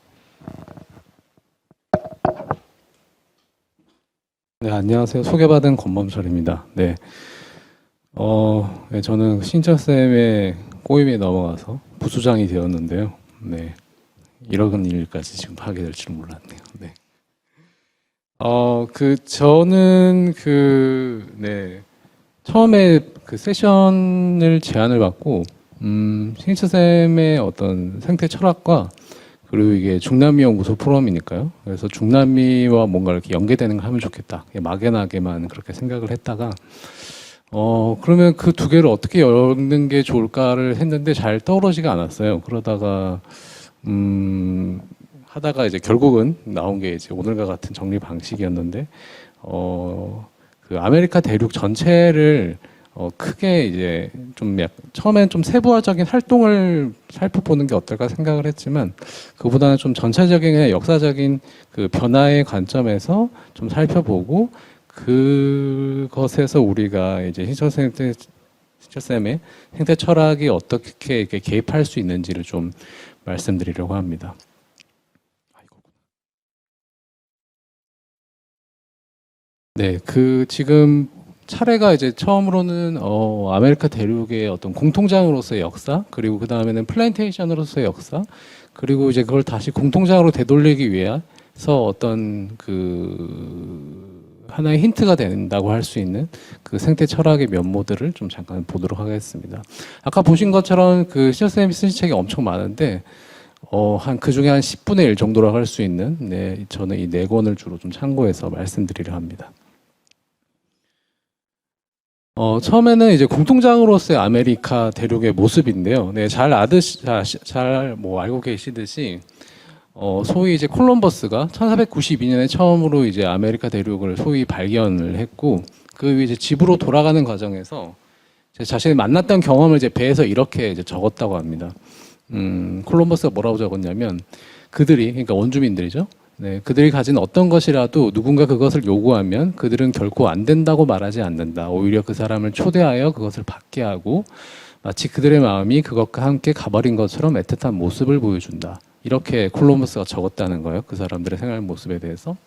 Speaker 3: 네, 안녕하세요. 소개받은 권범철입니다. 네. 네, 저는 신철쌤의 꼬임에 넘어가서 부수장이 되었는데요. 네. 이런 일까지 지금 하게 될 줄 몰랐네요. 네. 저는 네. 처음에 그 세션을 제안을 받고, 신철쌤의 어떤 생태 철학과 그리고 이게 중남미 연구소 포럼이니까요. 그래서 중남미와 뭔가 이렇게 연계되는 걸 하면 좋겠다. 막연하게만 그렇게 생각을 했다가, 그러면 그 두 개를 어떻게 엮는 게 좋을까를 했는데 잘 떠오르지가 않았어요. 그러다가, 하다가 이제 결국은 나온 게 이제 오늘과 같은 정리 방식이었는데, 그 아메리카 대륙 전체를 크게 이제 좀 처음엔 좀 세부화적인 활동을 살펴보는 게 어떨까 생각을 했지만 그보다는 좀 전체적인 그냥 역사적인 그 변화의 관점에서 좀 살펴보고 그것에서 우리가 이제 신철쌤의 생태 철학이 어떻게 이렇게 개입할 수 있는지를 좀 말씀드리려고 합니다. 네, 지금 차례가 이제 처음으로는 아메리카 대륙의 어떤 공통장으로서의 역사, 그리고 그 다음에는 플랜테이션으로서의 역사, 그리고 이제 그걸 다시 공통장으로 되돌리기 위해서 어떤 하나의 힌트가 된다고 할 수 있는 그 생태 철학의 면모들을 좀 잠깐 보도록 하겠습니다. 아까 보신 것처럼 그 신철쌤이 쓰신 책이 엄청 많은데 그 중에 한 10분의 1 정도라고 할 수 있는 저는 이 4권을 주로 좀 참고해서 말씀드리려 합니다. 처음에는 이제 공통장으로서의 아메리카 대륙의 모습인데요. 네, 잘 알고 계시듯이 소위 이제 콜럼버스가 1492년에 처음으로 이제 아메리카 대륙을 소위 발견을 했고 그 이제 집으로 돌아가는 과정에서 자신이 만났던 경험을 이제 배에서 이렇게 이제 적었다고 합니다. 콜럼버스가 뭐라고 적었냐면 그러니까 원주민들이죠. 네, 그들이 가진 어떤 것이라도 누군가 그것을 요구하면 그들은 결코 안 된다고 말하지 않는다. 오히려 그 사람을 초대하여 그것을 받게 하고 마치 그들의 마음이 그것과 함께 가버린 것처럼 애틋한 모습을 보여준다. 이렇게 콜럼버스가 적었다는 거예요. 그 사람들의 생활 모습에 대해서.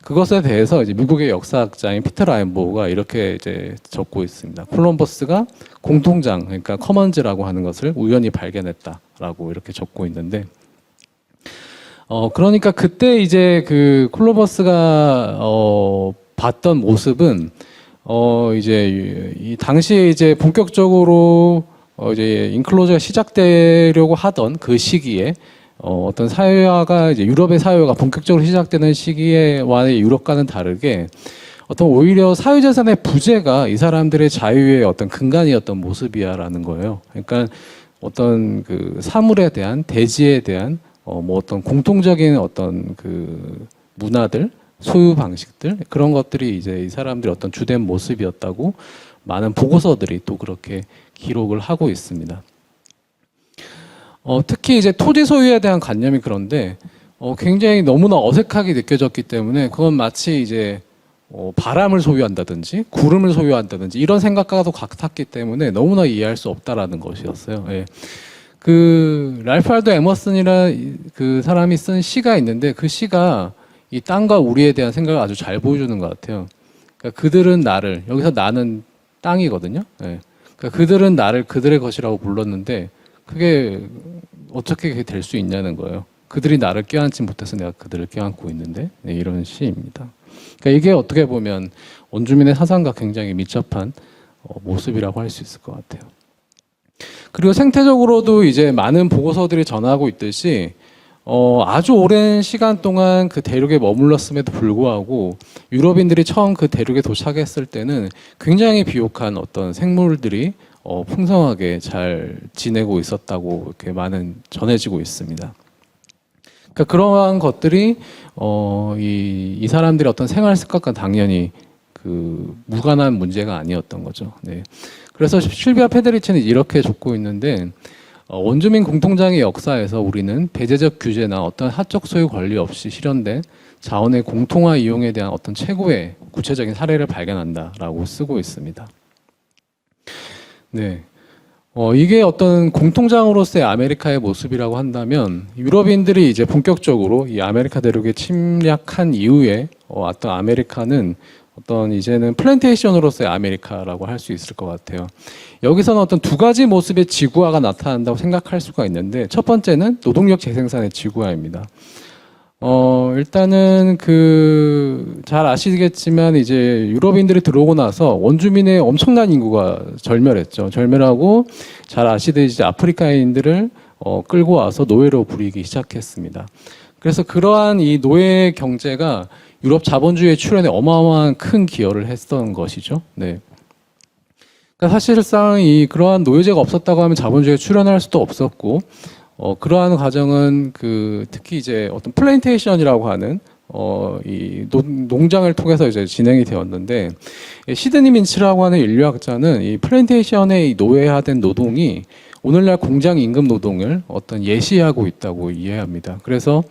Speaker 3: 그것에 대해서 이제 미국의 역사학자인 피터 라인보우가 이렇게 이제 적고 있습니다. 콜럼버스가 공통장, 그러니까 커먼즈라고 하는 것을 우연히 발견했다라고 이렇게 적고 있는데, 그러니까 그때 이제 그 콜럼버스가 봤던 모습은 이제 이 당시에 이제 본격적으로 이제 인클로저가 시작되려고 하던 그 시기에 어떤 사회화가 이제 유럽의 사회화가 본격적으로 시작되는 시기에와의 유럽과는 다르게 어떤 오히려 사회재산의 부재가 이 사람들의 자유의 어떤 근간이었던 모습이야라는 거예요. 그러니까 어떤 그 사물에 대한 대지에 대한 뭐 어떤 공통적인 어떤 그 문화들, 소유 방식들 그런 것들이 이제 이 사람들의 어떤 주된 모습이었다고 많은 보고서들이 또 그렇게 기록을 하고 있습니다. 특히 이제 토지 소유에 대한 관념이 그런데 굉장히 너무나 어색하게 느껴졌기 때문에 그건 마치 이제 바람을 소유한다든지 구름을 소유한다든지 이런 생각과도 같았기 때문에 너무나 이해할 수 없다라는 것이었어요. 예. 그 랄프 알도 에머슨이라 그 사람이 쓴 시가 있는데 그 시가 이 땅과 우리에 대한 생각을 아주 잘 보여주는 것 같아요. 그러니까 그들은 나를, 여기서 나는 땅이거든요. 예. 그러니까 그들은 나를 그들의 것이라고 불렀는데 그게 어떻게 될 수 있냐는 거예요. 그들이 나를 껴안지 못해서 내가 그들을 껴안고 있는데, 네, 이런 시입니다. 그러니까 이게 어떻게 보면 원주민의 사상과 굉장히 밀접한 모습이라고 할 수 있을 것 같아요. 그리고 생태적으로도 이제 많은 보고서들이 전하고 있듯이 아주 오랜 시간 동안 그 대륙에 머물렀음에도 불구하고 유럽인들이 처음 그 대륙에 도착했을 때는 굉장히 비옥한 어떤 생물들이 풍성하게 잘 지내고 있었다고 이렇게 많은 전해지고 있습니다. 그러니까 그러한 것들이 이 사람들의 어떤 생활 습관과 당연히 그 무관한 문제가 아니었던 거죠. 네. 그래서 실비아 페데리치는 이렇게 적고 있는데 원주민 공통장의 역사에서 우리는 배제적 규제나 어떤 사적 소유 권리 없이 실현된 자원의 공통화 이용에 대한 어떤 최고의 구체적인 사례를 발견한다라고 쓰고 있습니다. 네. 이게 어떤 공통장으로서의 아메리카의 모습이라고 한다면 유럽인들이 이제 본격적으로 이 아메리카 대륙에 침략한 이후에 어떤 아메리카는 어떤 이제는 플랜테이션으로서의 아메리카라고 할 수 있을 것 같아요. 여기서는 어떤 두 가지 모습의 지구화가 나타난다고 생각할 수가 있는데 첫 번째는 노동력 재생산의 지구화입니다. 일단은 잘 아시겠지만 이제 유럽인들이 들어오고 나서 원주민의 엄청난 인구가 절멸했죠. 절멸하고 잘 아시듯이 이제 아프리카인들을 끌고 와서 노예로 부리기 시작했습니다. 그래서 그러한 이 노예 경제가 유럽 자본주의의 출현에 어마어마한 큰 기여를 했던 것이죠. 네. 그러니까 사실상 그러한 노예제가 없었다고 하면 자본주의에 출현할 수도 없었고, 그러한 과정은 특히 이제 어떤 플랜테이션이라고 하는 이 농장을 통해서 이제 진행이 되었는데, 시드니 민츠라고 하는 인류학자는 이 플랜테이션의 노예화된 노동이 오늘날 공장 임금 노동을 어떤 예시하고 있다고 이해합니다. 그래서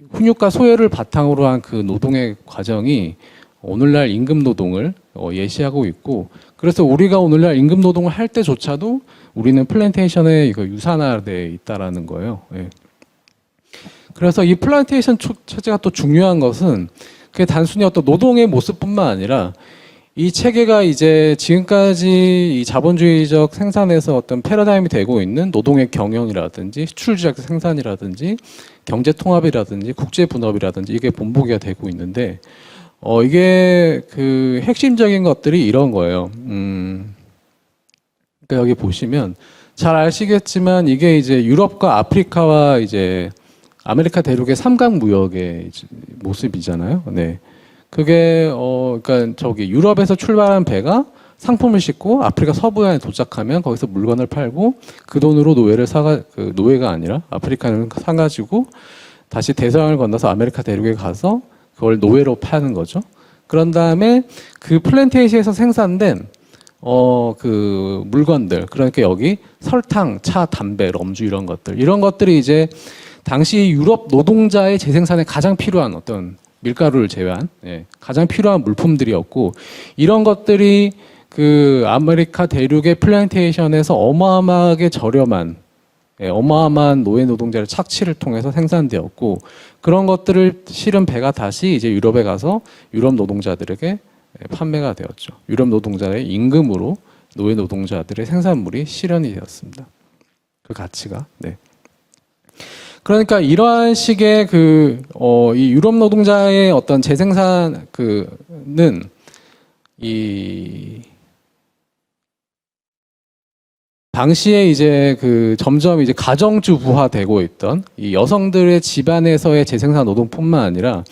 Speaker 3: 훈육과 소외를 바탕으로 한 그 노동의 과정이 오늘날 임금 노동을 예시하고 있고, 그래서 우리가 오늘날 임금 노동을 할 때조차도 우리는 플랜테이션에 유산화되어 있다라는 거예요. 예. 그래서 이 플랜테이션 체제가 또 중요한 것은 그게 단순히 어떤 노동의 모습뿐만 아니라 이 체계가 이제 지금까지 이 자본주의적 생산에서 어떤 패러다임이 되고 있는 노동의 경영이라든지 수출지역 생산이라든지 경제 통합이라든지 국제 분업이라든지 이게 본보기가 되고 있는데 이게 핵심적인 것들이 이런 거예요. 그러니까 여기 보시면 잘 아시겠지만 이게 이제 유럽과 아프리카와 이제 아메리카 대륙의 삼각 무역의 모습이잖아요. 네. 그게 그러니까 유럽에서 출발한 배가 상품을 싣고 아프리카 서부에 도착하면 거기서 물건을 팔고 그 돈으로 노예가 아니라 아프리카를 사가지고 다시 대서양을 건너서 아메리카 대륙에 가서 그걸 노예로 파는 거죠. 그런 다음에 그 플랜테이션에서 생산된 물건들, 그러니까 여기 설탕, 차, 담배, 럼주 이런 것들이 이제 당시 유럽 노동자의 재생산에 가장 필요한 어떤 밀가루를 제외한 가장 필요한 물품들이었고, 이런 것들이 그 아메리카 대륙의 플랜테이션에서 어마어마하게 저렴한 어마어마한 노예 노동자를 착취를 통해서 생산되었고, 그런 것들을 실은 배가 다시 이제 유럽에 가서 유럽 노동자들에게 판매가 되었죠. 유럽 노동자의 임금으로 노예 노동자들의 생산물이 실현이 되었습니다. 그 가치가. 그러니까 이러한 식의 이 유럽 노동자의 어떤 재생산 그는 이 당시에 이제 점점 이제 가정주부화되고 있던 이 여성들의 집안에서의 재생산 노동뿐만 아니라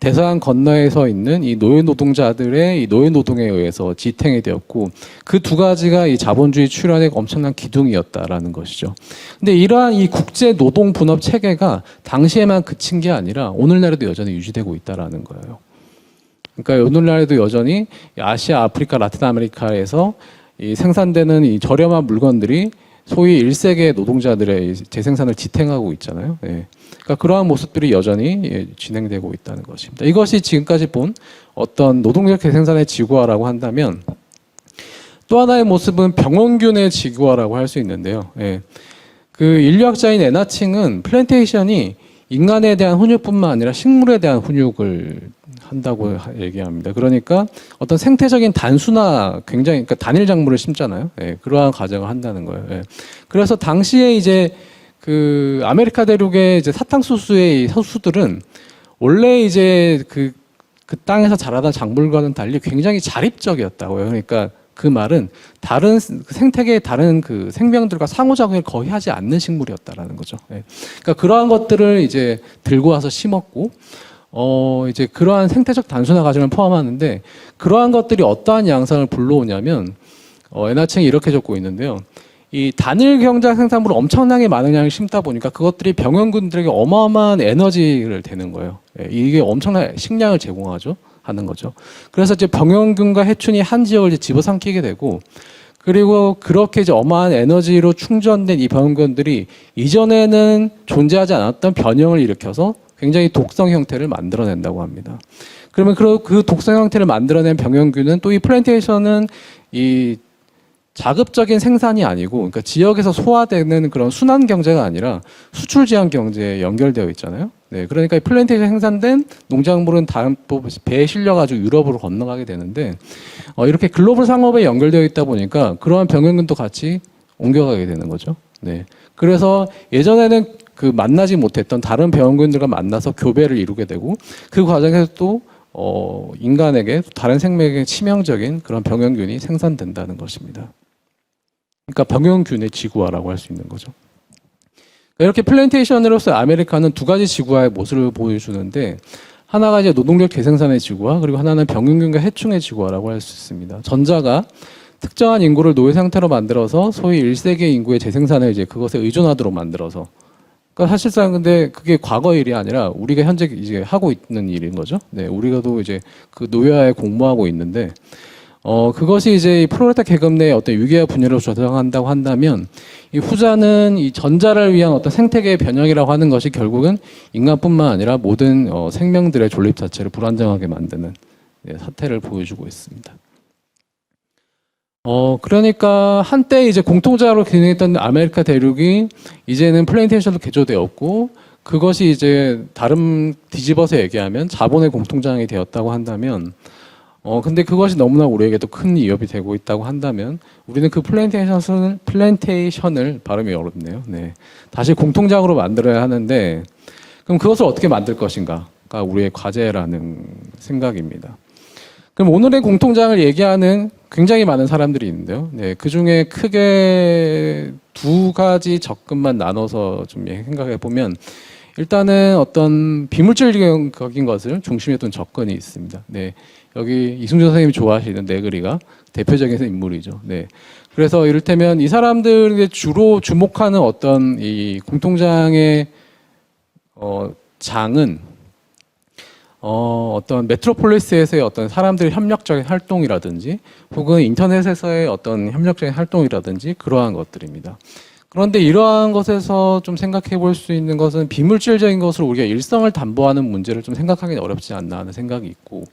Speaker 3: 대서양 건너에서 있는 이 노예 노동자들의 이 노예 노동에 의해서 지탱이 되었고, 그 두 가지가 이 자본주의 출현의 엄청난 기둥이었다라는 것이죠. 근데 이러한 이 국제 노동 분업 체계가 당시에만 그친 게 아니라 오늘날에도 여전히 유지되고 있다라는 거예요. 그러니까 오늘날에도 여전히 아시아, 아프리카, 라틴 아메리카에서 이 생산되는 이 저렴한 물건들이 소위 1세계 노동자들의 재생산을 지탱하고 있잖아요. 그러니까 그러한 모습들이 여전히 진행되고 있다는 것입니다. 이것이 지금까지 본 어떤 노동력 재생산의 지구화라고 한다면, 또 하나의 모습은 병원균의 지구화라고 할 수 있는데요. 그 인류학자인 에나칭은 플랜테이션이 인간에 대한 훈육뿐만 아니라 식물에 대한 훈육을 한다고 얘기합니다. 그러니까 어떤 생태적인 단순화, 굉장히 그러니까 단일 작물을 심잖아요. 그러한 과정을 한다는 거예요. 그래서 당시에 이제 그 아메리카 대륙의 이제 사탕수수의 서수들은 원래 이제 그 땅에서 자라던 작물과는 달리 굉장히 자립적이었다고요. 그러니까 그 말은 다른 생태계의 다른 그 생명들과 상호작용을 거의 하지 않는 식물이었다라는 거죠. 그러니까 그러한 것들을 이제 들고 와서 심었고, 이제 그러한 생태적 단순화 과정을 포함하는데, 그러한 것들이 어떠한 양상을 불러오냐면, 에나칭이 이렇게 적고 있는데요. 이 단일 경작 생산물을 엄청나게 많은 양을 심다 보니까 그것들이 병원군들에게 어마어마한 에너지를 대는 거예요. 이게 엄청난 식량을 제공하죠. 하는 거죠. 그래서 이제 병원균과 해충이 한 지역을 이제 집어삼키게 되고, 그리고 그렇게 이제 어마한 에너지로 충전된 이 병원균들이 이전에는 존재하지 않았던 변형을 일으켜서 굉장히 독성 형태를 만들어낸다고 합니다. 그러면 그 독성 형태를 만들어낸 병원균은 또 이 플랜테이션은 이 자급적인 생산이 아니고, 그러니까 지역에서 소화되는 그런 순환 경제가 아니라 수출 지향 경제에 연결되어 있잖아요. 그러니까 이 플랜테이션 생산된 농작물은 다음 배에 실려가지고 유럽으로 건너가게 되는데, 이렇게 글로벌 상업에 연결되어 있다 보니까 그러한 병역균도 같이 옮겨가게 되는 거죠. 그래서 예전에는 그 만나지 못했던 다른 병원균들과 만나서 교배를 이루게 되고, 그 과정에서 또 인간에게 다른 생명에게 치명적인 그런 병원균이 생산된다는 것입니다. 그러니까 병원균의 지구화라고 할 수 있는 거죠. 이렇게 플랜테이션으로서 아메리카는 두 가지 지구화의 모습을 보여주는데, 하나가 이제 노동력 재생산의 지구화, 그리고 하나는 병원균과 해충의 지구화라고 할 수 있습니다. 전자가 특정한 인구를 노예 상태로 만들어서 소위 1세기 인구의 재생산을 이제 그것에 의존하도록 만들어서, 그러니까 사실상 근데 그게 과거 일이 아니라 우리가 현재 이제 하고 있는 일인 거죠. 우리가도 이제 그 노예화에 공모하고 있는데, 그것이 이제 프롤레타 계급 내의 어떤 유기화 분열을 조성한다고 한다면, 이 후자는 이 전자를 위한 어떤 생태계의 변형이라고 하는 것이 결국은 인간뿐만 아니라 모든 생명들의 존립 자체를 불안정하게 만드는 사태를 보여주고 있습니다. 그러니까 한때 이제 공통자로 기능했던 아메리카 대륙이 이제는 플랜테이션도 개조되었고, 그것이 이제 다른 뒤집어서 얘기하면 자본의 공통장이 되었다고 한다면, 근데 그것이 너무나 우리에게도 큰 위협이 되고 있다고 한다면, 우리는 그 플랜테이션을 발음이 어렵네요. 다시 공통장으로 만들어야 하는데, 그럼 그것을 어떻게 만들 것인가가 우리의 과제라는 생각입니다. 그럼 오늘의 공통장을 얘기하는 굉장히 많은 사람들이 있는데요. 그 중에 크게 두 가지 접근만 나눠서 좀 생각해 보면, 일단은 어떤 비물질적인 것을 중심에 둔 접근이 있습니다. 여기 이승준 선생님이 좋아하시는 네그리가 대표적인 인물이죠. 그래서 이를테면 이 사람들이 주로 주목하는 어떤 이 공통장의 장은 어떤 메트로폴리스에서의 어떤 사람들의 협력적인 활동이라든지, 혹은 인터넷에서의 어떤 협력적인 활동이라든지, 그러한 것들입니다. 그런데 이러한 것에서 좀 생각해 볼 수 있는 것은 비물질적인 것으로 우리가 일성을 담보하는 문제를 좀 생각하기는 어렵지 않나 하는 생각이 있고,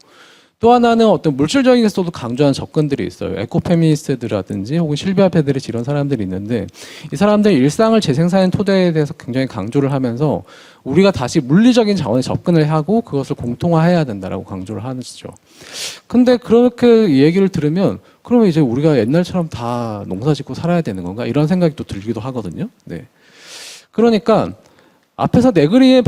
Speaker 3: 또 하나는 어떤 물질적인 것에서도 강조하는 접근들이 있어요. 에코페미니스트들이라든지 혹은 실비아 페드리치 이런 사람들이 있는데, 이 사람들이 일상을 재생산의 토대에 대해서 굉장히 강조를 하면서 우리가 다시 물리적인 자원에 접근을 하고 그것을 공통화해야 된다라고 강조를 하시죠. 근데 그렇게 얘기를 들으면 그러면 이제 우리가 옛날처럼 다 농사 짓고 살아야 되는 건가? 이런 생각이 또 들기도 하거든요. 네. 그러니까 앞에서 네그리의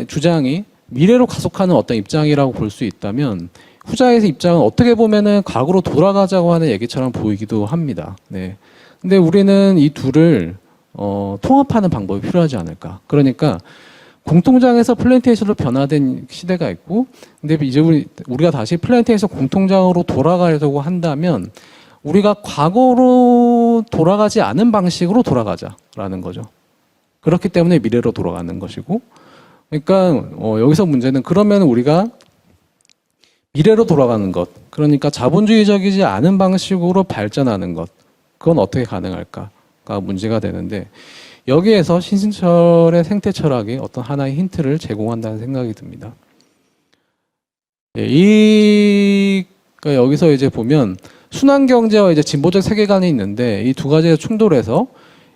Speaker 3: 주장이 미래로 가속하는 어떤 입장이라고 볼 수 있다면, 후자의 입장은 어떻게 보면은 과거로 돌아가자고 하는 얘기처럼 보이기도 합니다. 네. 근데 우리는 이 둘을 통합하는 방법이 필요하지 않을까. 그러니까 공통장에서 플랜테이션으로 변화된 시대가 있고, 근데 이제 우리가 다시 플랜테이션 공통장으로 돌아가려고 한다면 우리가 과거로 돌아가지 않은 방식으로 돌아가자라는 거죠. 그렇기 때문에 미래로 돌아가는 것이고, 그러니까 여기서 문제는 그러면 우리가 미래로 돌아가는 것, 그러니까 자본주의적이지 않은 방식으로 발전하는 것, 그건 어떻게 가능할까가 문제가 되는데, 여기에서 신승철의 생태 철학이 어떤 하나의 힌트를 제공한다는 생각이 듭니다. 그러니까 여기서 이제 보면 순환 경제와 이제 진보적 세계관이 있는데, 이 두 가지의 충돌에서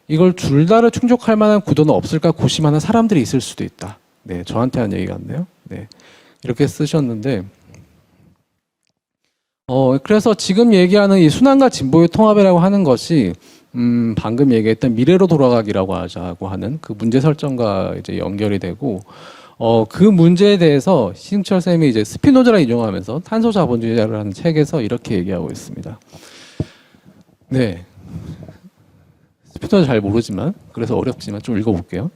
Speaker 3: 이걸 둘 다를 충족할 만한 구도는 없을까 고심하는 사람들이 있을 수도 있다. 네, 저한테 한 얘기 같네요. 네, 이렇게 쓰셨는데, 그래서 지금 얘기하는 이 순환과 진보의 통합이라고 하는 것이 방금 얘기했던 미래로 돌아가기라고 하자고 하는 그 문제 설정과 이제 연결이 되고, 그 문제에 대해서 신승철 쌤이 이제 스피노자를 인용하면서 탄소 자본주의자라는 책에서 이렇게 얘기하고 있습니다. 네, 스피노자 잘 모르지만 그래서 어렵지만 좀 읽어볼게요.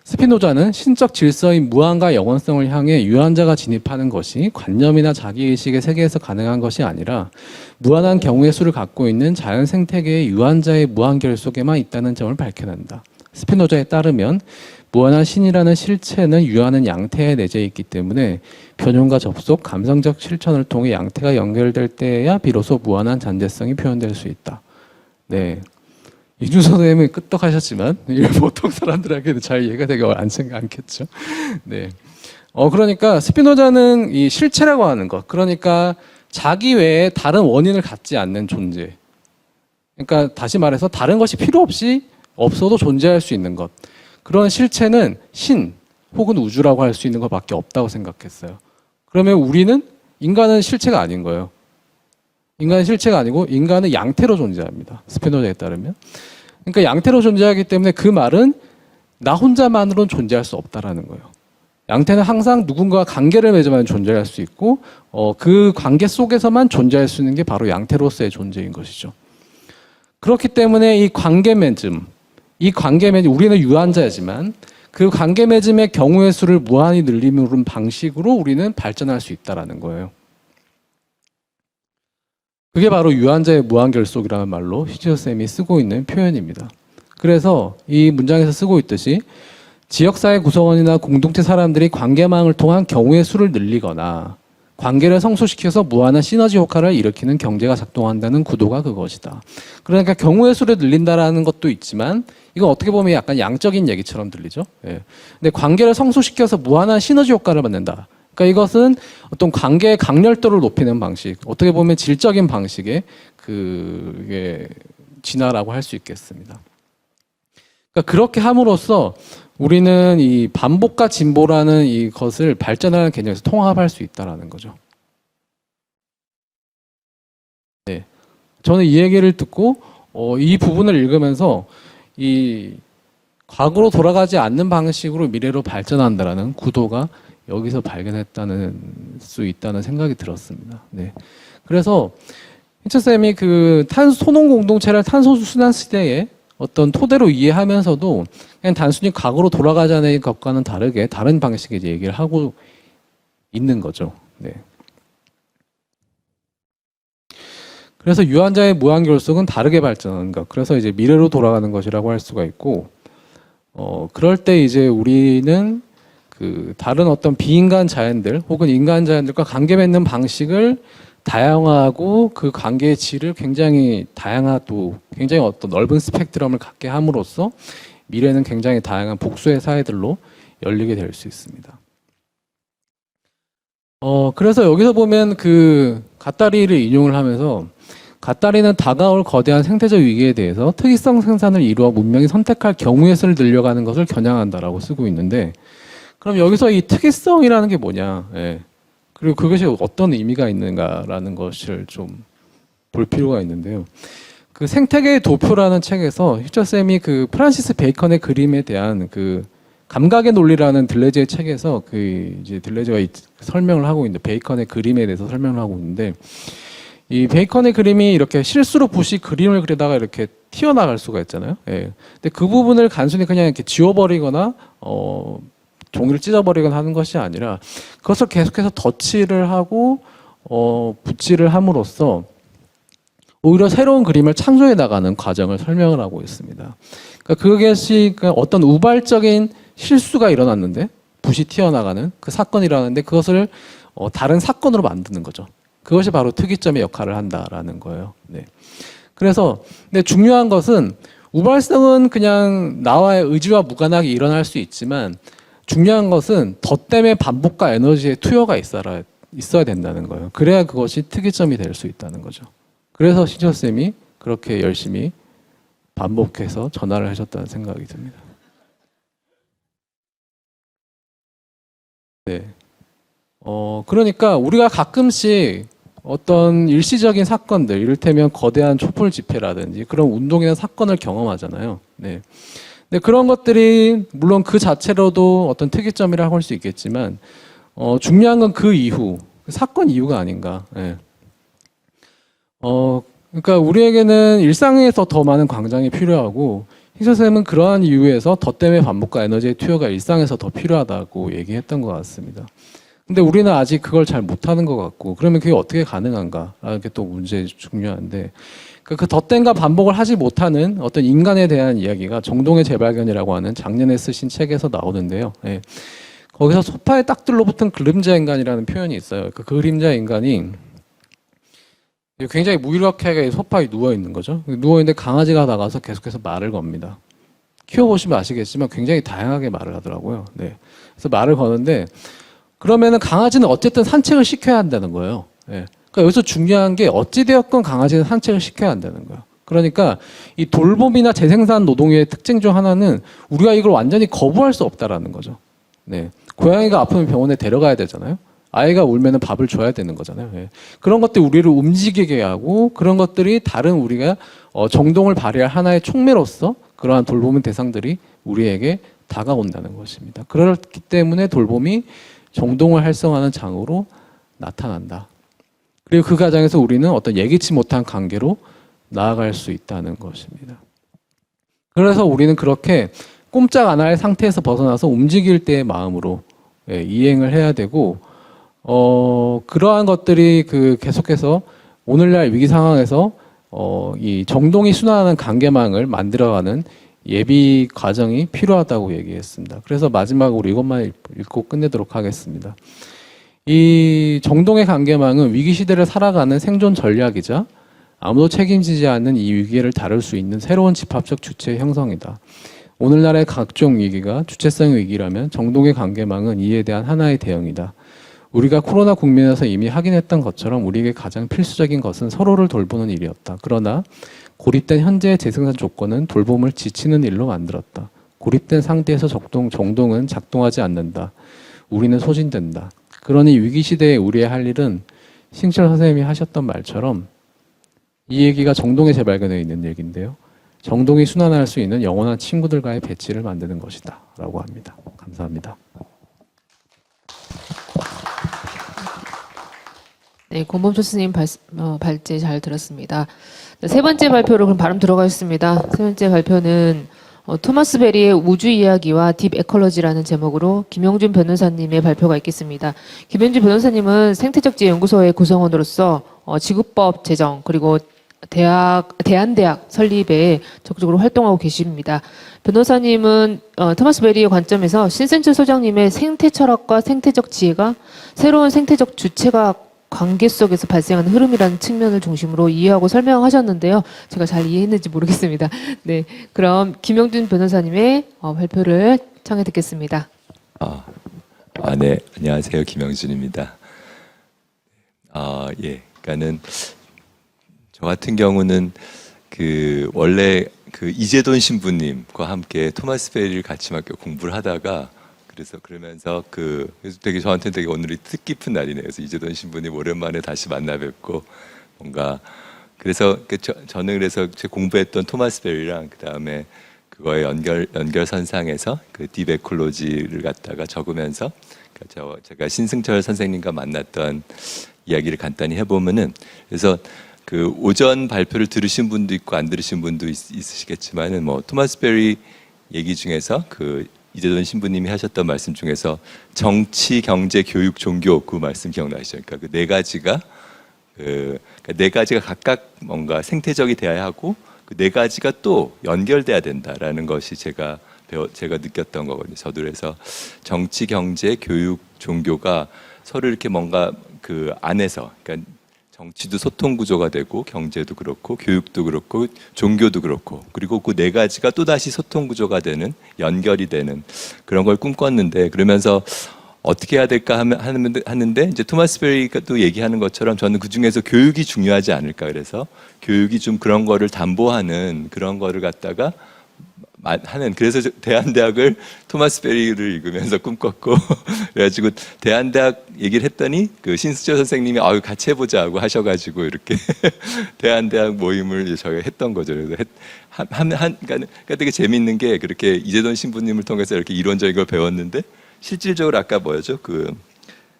Speaker 3: 스피노자는 신적 질서인 무한과 영원성을 향해 유한자가 진입하는 것이 관념이나 자기의식의 세계에서 가능한 것이 아니라 무한한 경우의 수를 갖고 있는 자연 생태계의 유한자의 무한결 속에만 있다는 점을 밝혀낸다. 스피노자에 따르면 무한한 신이라는 실체는 유한한 양태에 내재해 있기 때문에 변용과 접속, 감성적 실천을 통해 양태가 연결될 때에야 비로소 무한한 잔재성이 표현될 수 있다. 네. 이준서 선생님은 끄떡하셨지만 보통 사람들에게는 잘 이해가 되게 않겠죠. 네. 그러니까 스피노자는 이 실체라고 하는 것, 그러니까 자기 외에 다른 원인을 갖지 않는 존재. 그러니까 다시 말해서 다른 것이 필요 없이 없어도 존재할 수 있는 것. 그런 실체는 신 혹은 우주라고 할 수 있는 것밖에 없다고 생각했어요. 그러면 우리는 인간은 실체가 아닌 거예요. 인간은 실체가 아니고 인간은 양태로 존재합니다. 스피노자에 따르면. 그러니까 양태로 존재하기 때문에 그 말은 나 혼자만으로는 존재할 수 없다라는 거예요. 양태는 항상 누군가와 관계를 맺으면 존재할 수 있고, 그 관계 속에서만 존재할 수 있는 게 바로 양태로서의 존재인 것이죠. 그렇기 때문에 이 관계 맺음, 우리는 유한자이지만 그 관계 맺음의 경우의 수를 무한히 늘리는 방식으로 우리는 발전할 수 있다라는 거예요. 그게 바로 유한자의 무한결속이라는 말로 신승철 쌤이 쓰고 있는 표현입니다. 그래서 이 문장에서 쓰고 있듯이 지역사회 구성원이나 공동체 사람들이 관계망을 통한 경우의 수를 늘리거나 관계를 성숙시켜서 무한한 시너지 효과를 일으키는 경제가 작동한다는 구도가 그것이다. 그러니까 경우의 수를 늘린다라는 것도 있지만 이건 어떻게 보면 약간 양적인 얘기처럼 들리죠. 예. 근데 관계를 성숙시켜서 무한한 시너지 효과를 만든다. 그러니까 이것은 어떤 관계의 강렬도를 높이는 방식, 어떻게 보면 질적인 방식의 그게 진화라고 할 수 있겠습니다. 그러니까 그렇게 함으로써 우리는 이 반복과 진보라는 이것을 발전하는 개념에서 통합할 수 있다라는 거죠. 네, 저는 이 얘기를 듣고 이 부분을 읽으면서 이 과거로 돌아가지 않는 방식으로 미래로 발전한다라는 구도가 여기서 발견했다는 수 있다는 생각이 들었습니다. 네, 그래서 신철 쌤이 그 소농 공동체를 탄소 순환 시대에 어떤 토대로 이해하면서도 그냥 단순히 과거로 돌아가자는 것과는 다르게 다른 방식의 이제 얘기를 하고 있는 거죠. 네. 그래서 유한자의 무한결속은 다르게 발전하는 것. 그래서 이제 미래로 돌아가는 것이라고 할 수가 있고, 그럴 때 이제 우리는 그 다른 어떤 비인간 자연들 혹은 인간 자연들과 관계 맺는 방식을 다양하고 그 관계의 질을 굉장히 다양하고 굉장히 어떤 넓은 스펙트럼을 갖게 함으로써 미래는 굉장히 다양한 복수의 사회들로 열리게 될 수 있습니다. 그래서 여기서 보면 그 갓다리를 인용을 하면서 갓다리는 다가올 거대한 생태적 위기에 대해서 특이성 생산을 이루어 문명이 선택할 경우의 수를 늘려가는 것을 겨냥한다라고 쓰고 있는데, 그럼 여기서 이 특이성이라는 게 뭐냐? 예. 그리고 그것이 어떤 의미가 있는가라는 것을 좀 볼 필요가 있는데요. 그 생태계의 도표라는 책에서 휘처쌤이 그 프란시스 베이컨의 그림에 대한 그 감각의 논리라는 들레즈의 책에서 그 이제 들레즈가 설명을 하고 있는데, 베이컨의 그림에 대해서 설명을 하고 있는데, 이 베이컨의 그림이 이렇게 실수로 붓이 그림을 그리다가 이렇게 튀어나갈 수가 있잖아요. 예. 근데 그 부분을 단순히 그냥 이렇게 지워버리거나 종이를 찢어버리거나 하는 것이 아니라 그것을 계속해서 덧칠을 하고 붓질을 함으로써 오히려 새로운 그림을 창조해 나가는 과정을 설명을 하고 있습니다. 그러니까 그것이 어떤 우발적인 실수가 일어났는데 붓이 튀어나가는 그 사건이 일어났는데 그것을 다른 사건으로 만드는 거죠. 그것이 바로 특이점의 역할을 한다라는 거예요. 네. 그래서 근데 중요한 것은 우발성은 그냥 나와의 의지와 무관하게 일어날 수 있지만 중요한 것은 덧댐의 반복과 에너지의 투여가 있어야 된다는 거예요. 그래야 그것이 특이점이 될 수 있다는 거죠. 그래서 신철쌤이 그렇게 열심히 반복해서 전화를 하셨다는 생각이 듭니다. 네. 그러니까 우리가 가끔씩 어떤 일시적인 사건들, 이를테면 거대한 촛불 집회라든지 그런 운동이나 사건을 경험하잖아요. 네. 근데 그런 것들이 물론 그 자체로도 어떤 특이점이라고 할 수 있겠지만, 중요한 건 그 이후, 그 사건 이후가 아닌가. 네. 그러니까 우리에게는 일상에서 더 많은 광장이 필요하고, 흰선생님은 그러한 이유에서 덧댐의 반복과 에너지의 투여가 일상에서 더 필요하다고 얘기했던 것 같습니다. 근데 우리는 아직 그걸 잘 못하는 것 같고, 그러면 그게 어떻게 가능한가라는 게 또 문제 중요한데, 그 덧댐과 반복을 하지 못하는 어떤 인간에 대한 이야기가 정동의 재발견이라고 하는 작년에 쓰신 책에서 나오는데요. 예. 거기서 소파에 딱 들러붙은 그림자 인간이라는 표현이 있어요. 그 그림자 인간이 굉장히 무기력하게 소파에 누워 있는 거죠. 누워 있는데 강아지가 나가서 계속해서 말을 겁니다. 키워보시면 아시겠지만 굉장히 다양하게 말을 하더라고요. 네. 그래서 말을 거는데 그러면은 강아지는 어쨌든 산책을 시켜야 한다는 거예요. 네. 그러니까 여기서 중요한 게 어찌되었건 강아지는 산책을 시켜야 한다는 거예요. 그러니까 이 돌봄이나 재생산 노동의 특징 중 하나는 우리가 이걸 완전히 거부할 수 없다라는 거죠. 네. 고양이가 아프면 병원에 데려가야 되잖아요. 아이가 울면 밥을 줘야 되는 거잖아요. 예. 그런 것들이 우리를 움직이게 하고 그런 것들이 다른 우리가 정동을 발휘할 하나의 촉매로서 그러한 돌봄의 대상들이 우리에게 다가온다는 것입니다. 그렇기 때문에 돌봄이 정동을 활성화하는 장으로 나타난다. 그리고 그 과정에서 우리는 어떤 예기치 못한 관계로 나아갈 수 있다는 것입니다. 그래서 우리는 그렇게 꼼짝 안 할 상태에서 벗어나서 움직일 때의 마음으로 이행을 해야 되고, 그러한 것들이 계속해서 오늘날 위기 상황에서 이 정동이 순환하는 관계망을 만들어가는 예비 과정이 필요하다고 얘기했습니다. 그래서 마지막으로 이것만 읽고 끝내도록 하겠습니다. 이 정동의 관계망은 위기 시대를 살아가는 생존 전략이자 아무도 책임지지 않는 이 위기를 다룰 수 있는 새로운 집합적 주체의 형성이다. 오늘날의 각종 위기가 주체성의 위기라면 정동의 관계망은 이에 대한 하나의 대응이다. 우리가 코로나 국면에서 이미 확인했던 것처럼 우리에게 가장 필수적인 것은 서로를 돌보는 일이었다. 그러나 고립된 현재의 재생산 조건은 돌봄을 지치는 일로 만들었다. 고립된 상태에서 정동은 작동하지 않는다. 우리는 소진된다. 그러니 위기 시대에 우리의 할 일은 신철 선생님이 하셨던 말처럼 이 얘기가 정동의 재발견에 있는 얘기인데요. 정동이 순환할 수 있는 영원한 친구들과의 배치를 만드는 것이다. 라고 합니다. 감사합니다.
Speaker 1: 네, 권범철 스님 발제 잘 들었습니다. 세 번째 발표로 그럼 바로 들어가겠습니다. 세 번째 발표는 토마스 베리의 우주 이야기와 딥 에컬러지라는 제목으로 김용준 변호사님의 발표가 있겠습니다. 김용준 변호사님은 생태적지 연구소의 구성원으로서 지구법 제정 그리고 대한대학 설립에 적극적으로 활동하고 계십니다. 변호사님은 토마스 베리의 관점에서 신센철 소장님의 생태 철학과 생태적 지혜가 새로운 생태적 주체가 관계 속에서 발생하는 흐름이라는 측면을 중심으로 이해하고 설명하셨는데요. 제가 잘 이해했는지 모르겠습니다. 네, 그럼 김영준 변호사님의 발표를 청해 듣겠습니다.
Speaker 4: 네, 안녕하세요, 김영준입니다. 예, 그러니까는 저 같은 경우는 원래 이재돈 신부님과 함께 토마스 베리를 같이 막 공부를 하다가 그러면서 그래서 되게 저한테 되게 오늘이 뜻깊은 날이네요. 그래서 이재돈 신부님 오랜만에 다시 만나 뵙고 뭔가 그래서 저는 그래서 제 공부했던 토마스 베리랑 그 다음에 그거의 연결선상에서 딥에콜로지를 갖다가 적으면서 제가 신승철 선생님과 만났던 이야기를 간단히 해보면은 그래서 오전 발표를 들으신 분도 있고 안 들으신 분도 있으시겠지만은 뭐 토마스 베리 얘기 중에서 이재돈 신부님이 하셨던 말씀 중에서 정치, 경제, 교육, 종교 그 말씀 기억나시죠? 그러니까 네 가지가 네 가지가 각각 뭔가 생태적이 돼야 하고 그 네 가지가 또 연결돼야 된다라는 것이 제가 느꼈던 거거든요. 저도 그래서 정치, 경제, 교육, 종교가 서로 이렇게 뭔가 안에서 그러니까 정치도 소통 구조가 되고 경제도 그렇고 교육도 그렇고 종교도 그렇고 그리고 그 네 가지가 또 다시 소통 구조가 되는 연결이 되는 그런 걸 꿈꿨는데 그러면서 어떻게 해야 될까 하는데 이제 토마스 베리가 또 얘기하는 것처럼 저는 그 중에서 교육이 중요하지 않을까 그래서 교육이 좀 그런 거를 담보하는 그런 거를 갖다가 그래서 대한대학을 토마스 베리를 읽으면서 꿈꿨고 그래가지고 대한대학 얘기를 했더니 신수철 선생님이 같이 해보자고 하셔가지고 이렇게 대한대학 모임을 저희가 했던 거죠. 그래서 그러니까 되게 재밌는 게 그렇게 이재돈 신부님을 통해서 이렇게 이론적인 걸 배웠는데 실질적으로 아까 뭐였죠?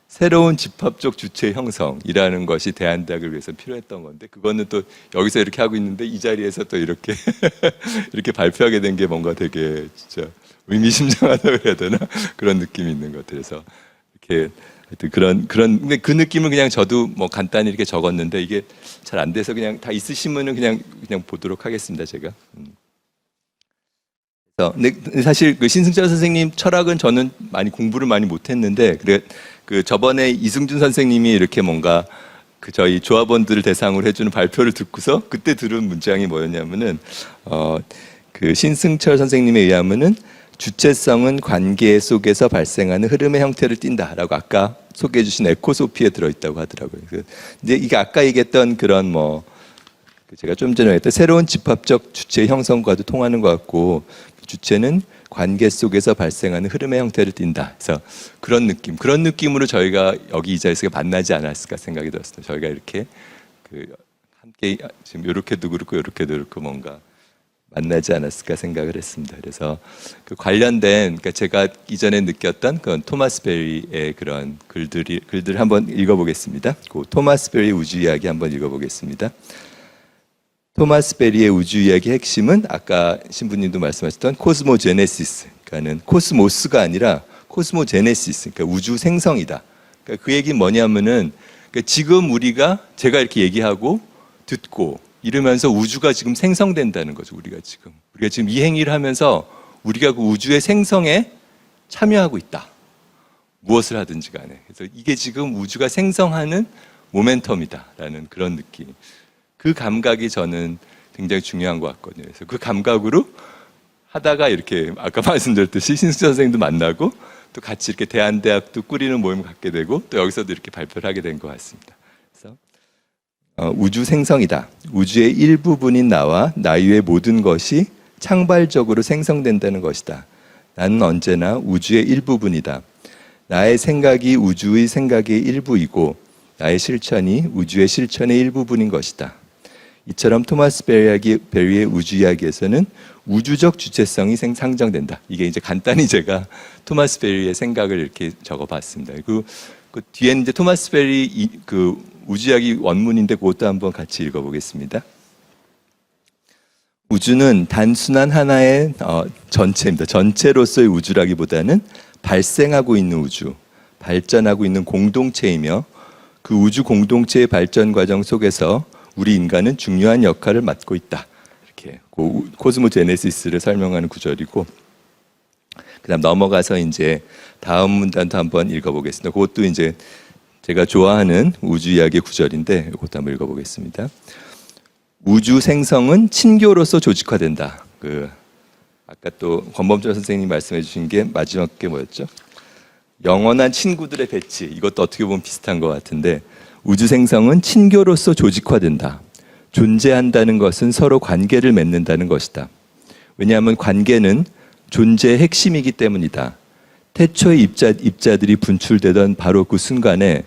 Speaker 4: 새로운 집합적 주체 형성이라는 것이 대한대학을 위해서 필요했던 건데 그거는 또 여기서 이렇게 하고 있는데 이 자리에서 또 이렇게 이렇게 발표하게 된 게 뭔가 되게 진짜 의미심장하다고 해야 되나 그런 느낌이 있는 것 같아요. 그래서 이렇게 하여튼 근데 그 느낌을 그냥 저도 뭐 간단히 이렇게 적었는데 이게 잘 안 돼서 그냥 다 있으시면은 그냥 보도록 하겠습니다. 제가. 근데 사실 신승철 선생님 철학은 저는 공부를 많이 못했는데 저번에 이승준 선생님이 이렇게 뭔가 저희 조합원들을 대상으로 해주는 발표를 듣고서 그때 들은 문장이 뭐였냐면은 신승철 선생님에 의하면은 주체성은 관계 속에서 발생하는 흐름의 형태를 띈다라고 아까 소개해 주신 에코소피에 들어있다고 하더라고요. 근데 이게 아까 얘기했던 그런 제가 좀 전에 했던 새로운 집합적 주체 형성과도 통하는 것 같고 주체는 관계 속에서 발생하는 흐름의 형태를 띈다. 그래서 그런 느낌으로 저희가 여기 이 자리에서 만나지 않았을까 생각이 들었어요. 저희가 이렇게 함께 지금 이렇게도 그렇고 뭔가 만나지 않았을까 생각을 했습니다. 그래서 관련된 제가 이전에 느꼈던 토마스 베리의 그런 글들을 한번 읽어보겠습니다. 토마스 베리 우주 이야기 한번 읽어보겠습니다. 토마스 베리의 우주 이야기의 핵심은 아까 신부님도 말씀하셨던 코스모제네시스, 그러니까는 코스모스가 아니라 코스모제네시스, 그러니까 우주 생성이다. 그러니까 그 얘기는 뭐냐면은 지금 우리가 제가 이렇게 얘기하고 듣고 이러면서 우주가 지금 생성된다는 거죠. 우리가 지금 이 행위를 하면서 우리가 그 우주의 생성에 참여하고 있다. 무엇을 하든지 간에. 그래서 이게 지금 우주가 생성하는 모멘텀이다라는 그런 느낌. 그 감각이 저는 굉장히 중요한 것 같거든요. 그래서 그 감각으로 하다가 이렇게 아까 말씀드렸듯이 신수철 선생님도 만나고 또 같이 이렇게 대한대학도 꾸리는 모임을 갖게 되고 또 여기서도 이렇게 발표를 하게 된 것 같습니다. 그래서 우주 생성이다. 우주의 일부분인 나와 나 이외의 모든 것이 창발적으로 생성된다는 것이다. 나는 언제나 우주의 일부분이다. 나의 생각이 우주의 생각의 일부이고 나의 실천이 우주의 실천의 일부분인 것이다. 이처럼 토마스 베리의 우주 이야기에서는 우주적 주체성이 상정된다. 이게 이제 간단히 제가 토마스 베리의 생각을 이렇게 적어봤습니다. 그 뒤에는 이제 토마스 베리 우주 이야기 원문인데 그것도 한번 같이 읽어보겠습니다. 우주는 단순한 하나의 전체입니다. 전체로서의 우주라기보다는 발생하고 있는 우주, 발전하고 있는 공동체이며 그 우주 공동체의 발전 과정 속에서 우리 인간은 중요한 역할을 맡고 있다. 이렇게 코스모제네시스를 설명하는 구절이고, 그다음 넘어가서 이제 다음 문단도 한번 읽어보겠습니다. 그것도 이제 제가 좋아하는 우주 이야기 구절인데 이것도 한번 읽어보겠습니다. 우주 생성은 친교로서 조직화된다. 아까 또 권범철 선생님이 말씀해 주신 게 마지막 게 뭐였죠? 영원한 친구들의 배치. 이것도 어떻게 보면 비슷한 것 같은데 우주 생성은 친교로서 조직화된다. 존재한다는 것은 서로 관계를 맺는다는 것이다. 왜냐하면 관계는 존재의 핵심이기 때문이다. 태초의 입자들이 분출되던 바로 그 순간에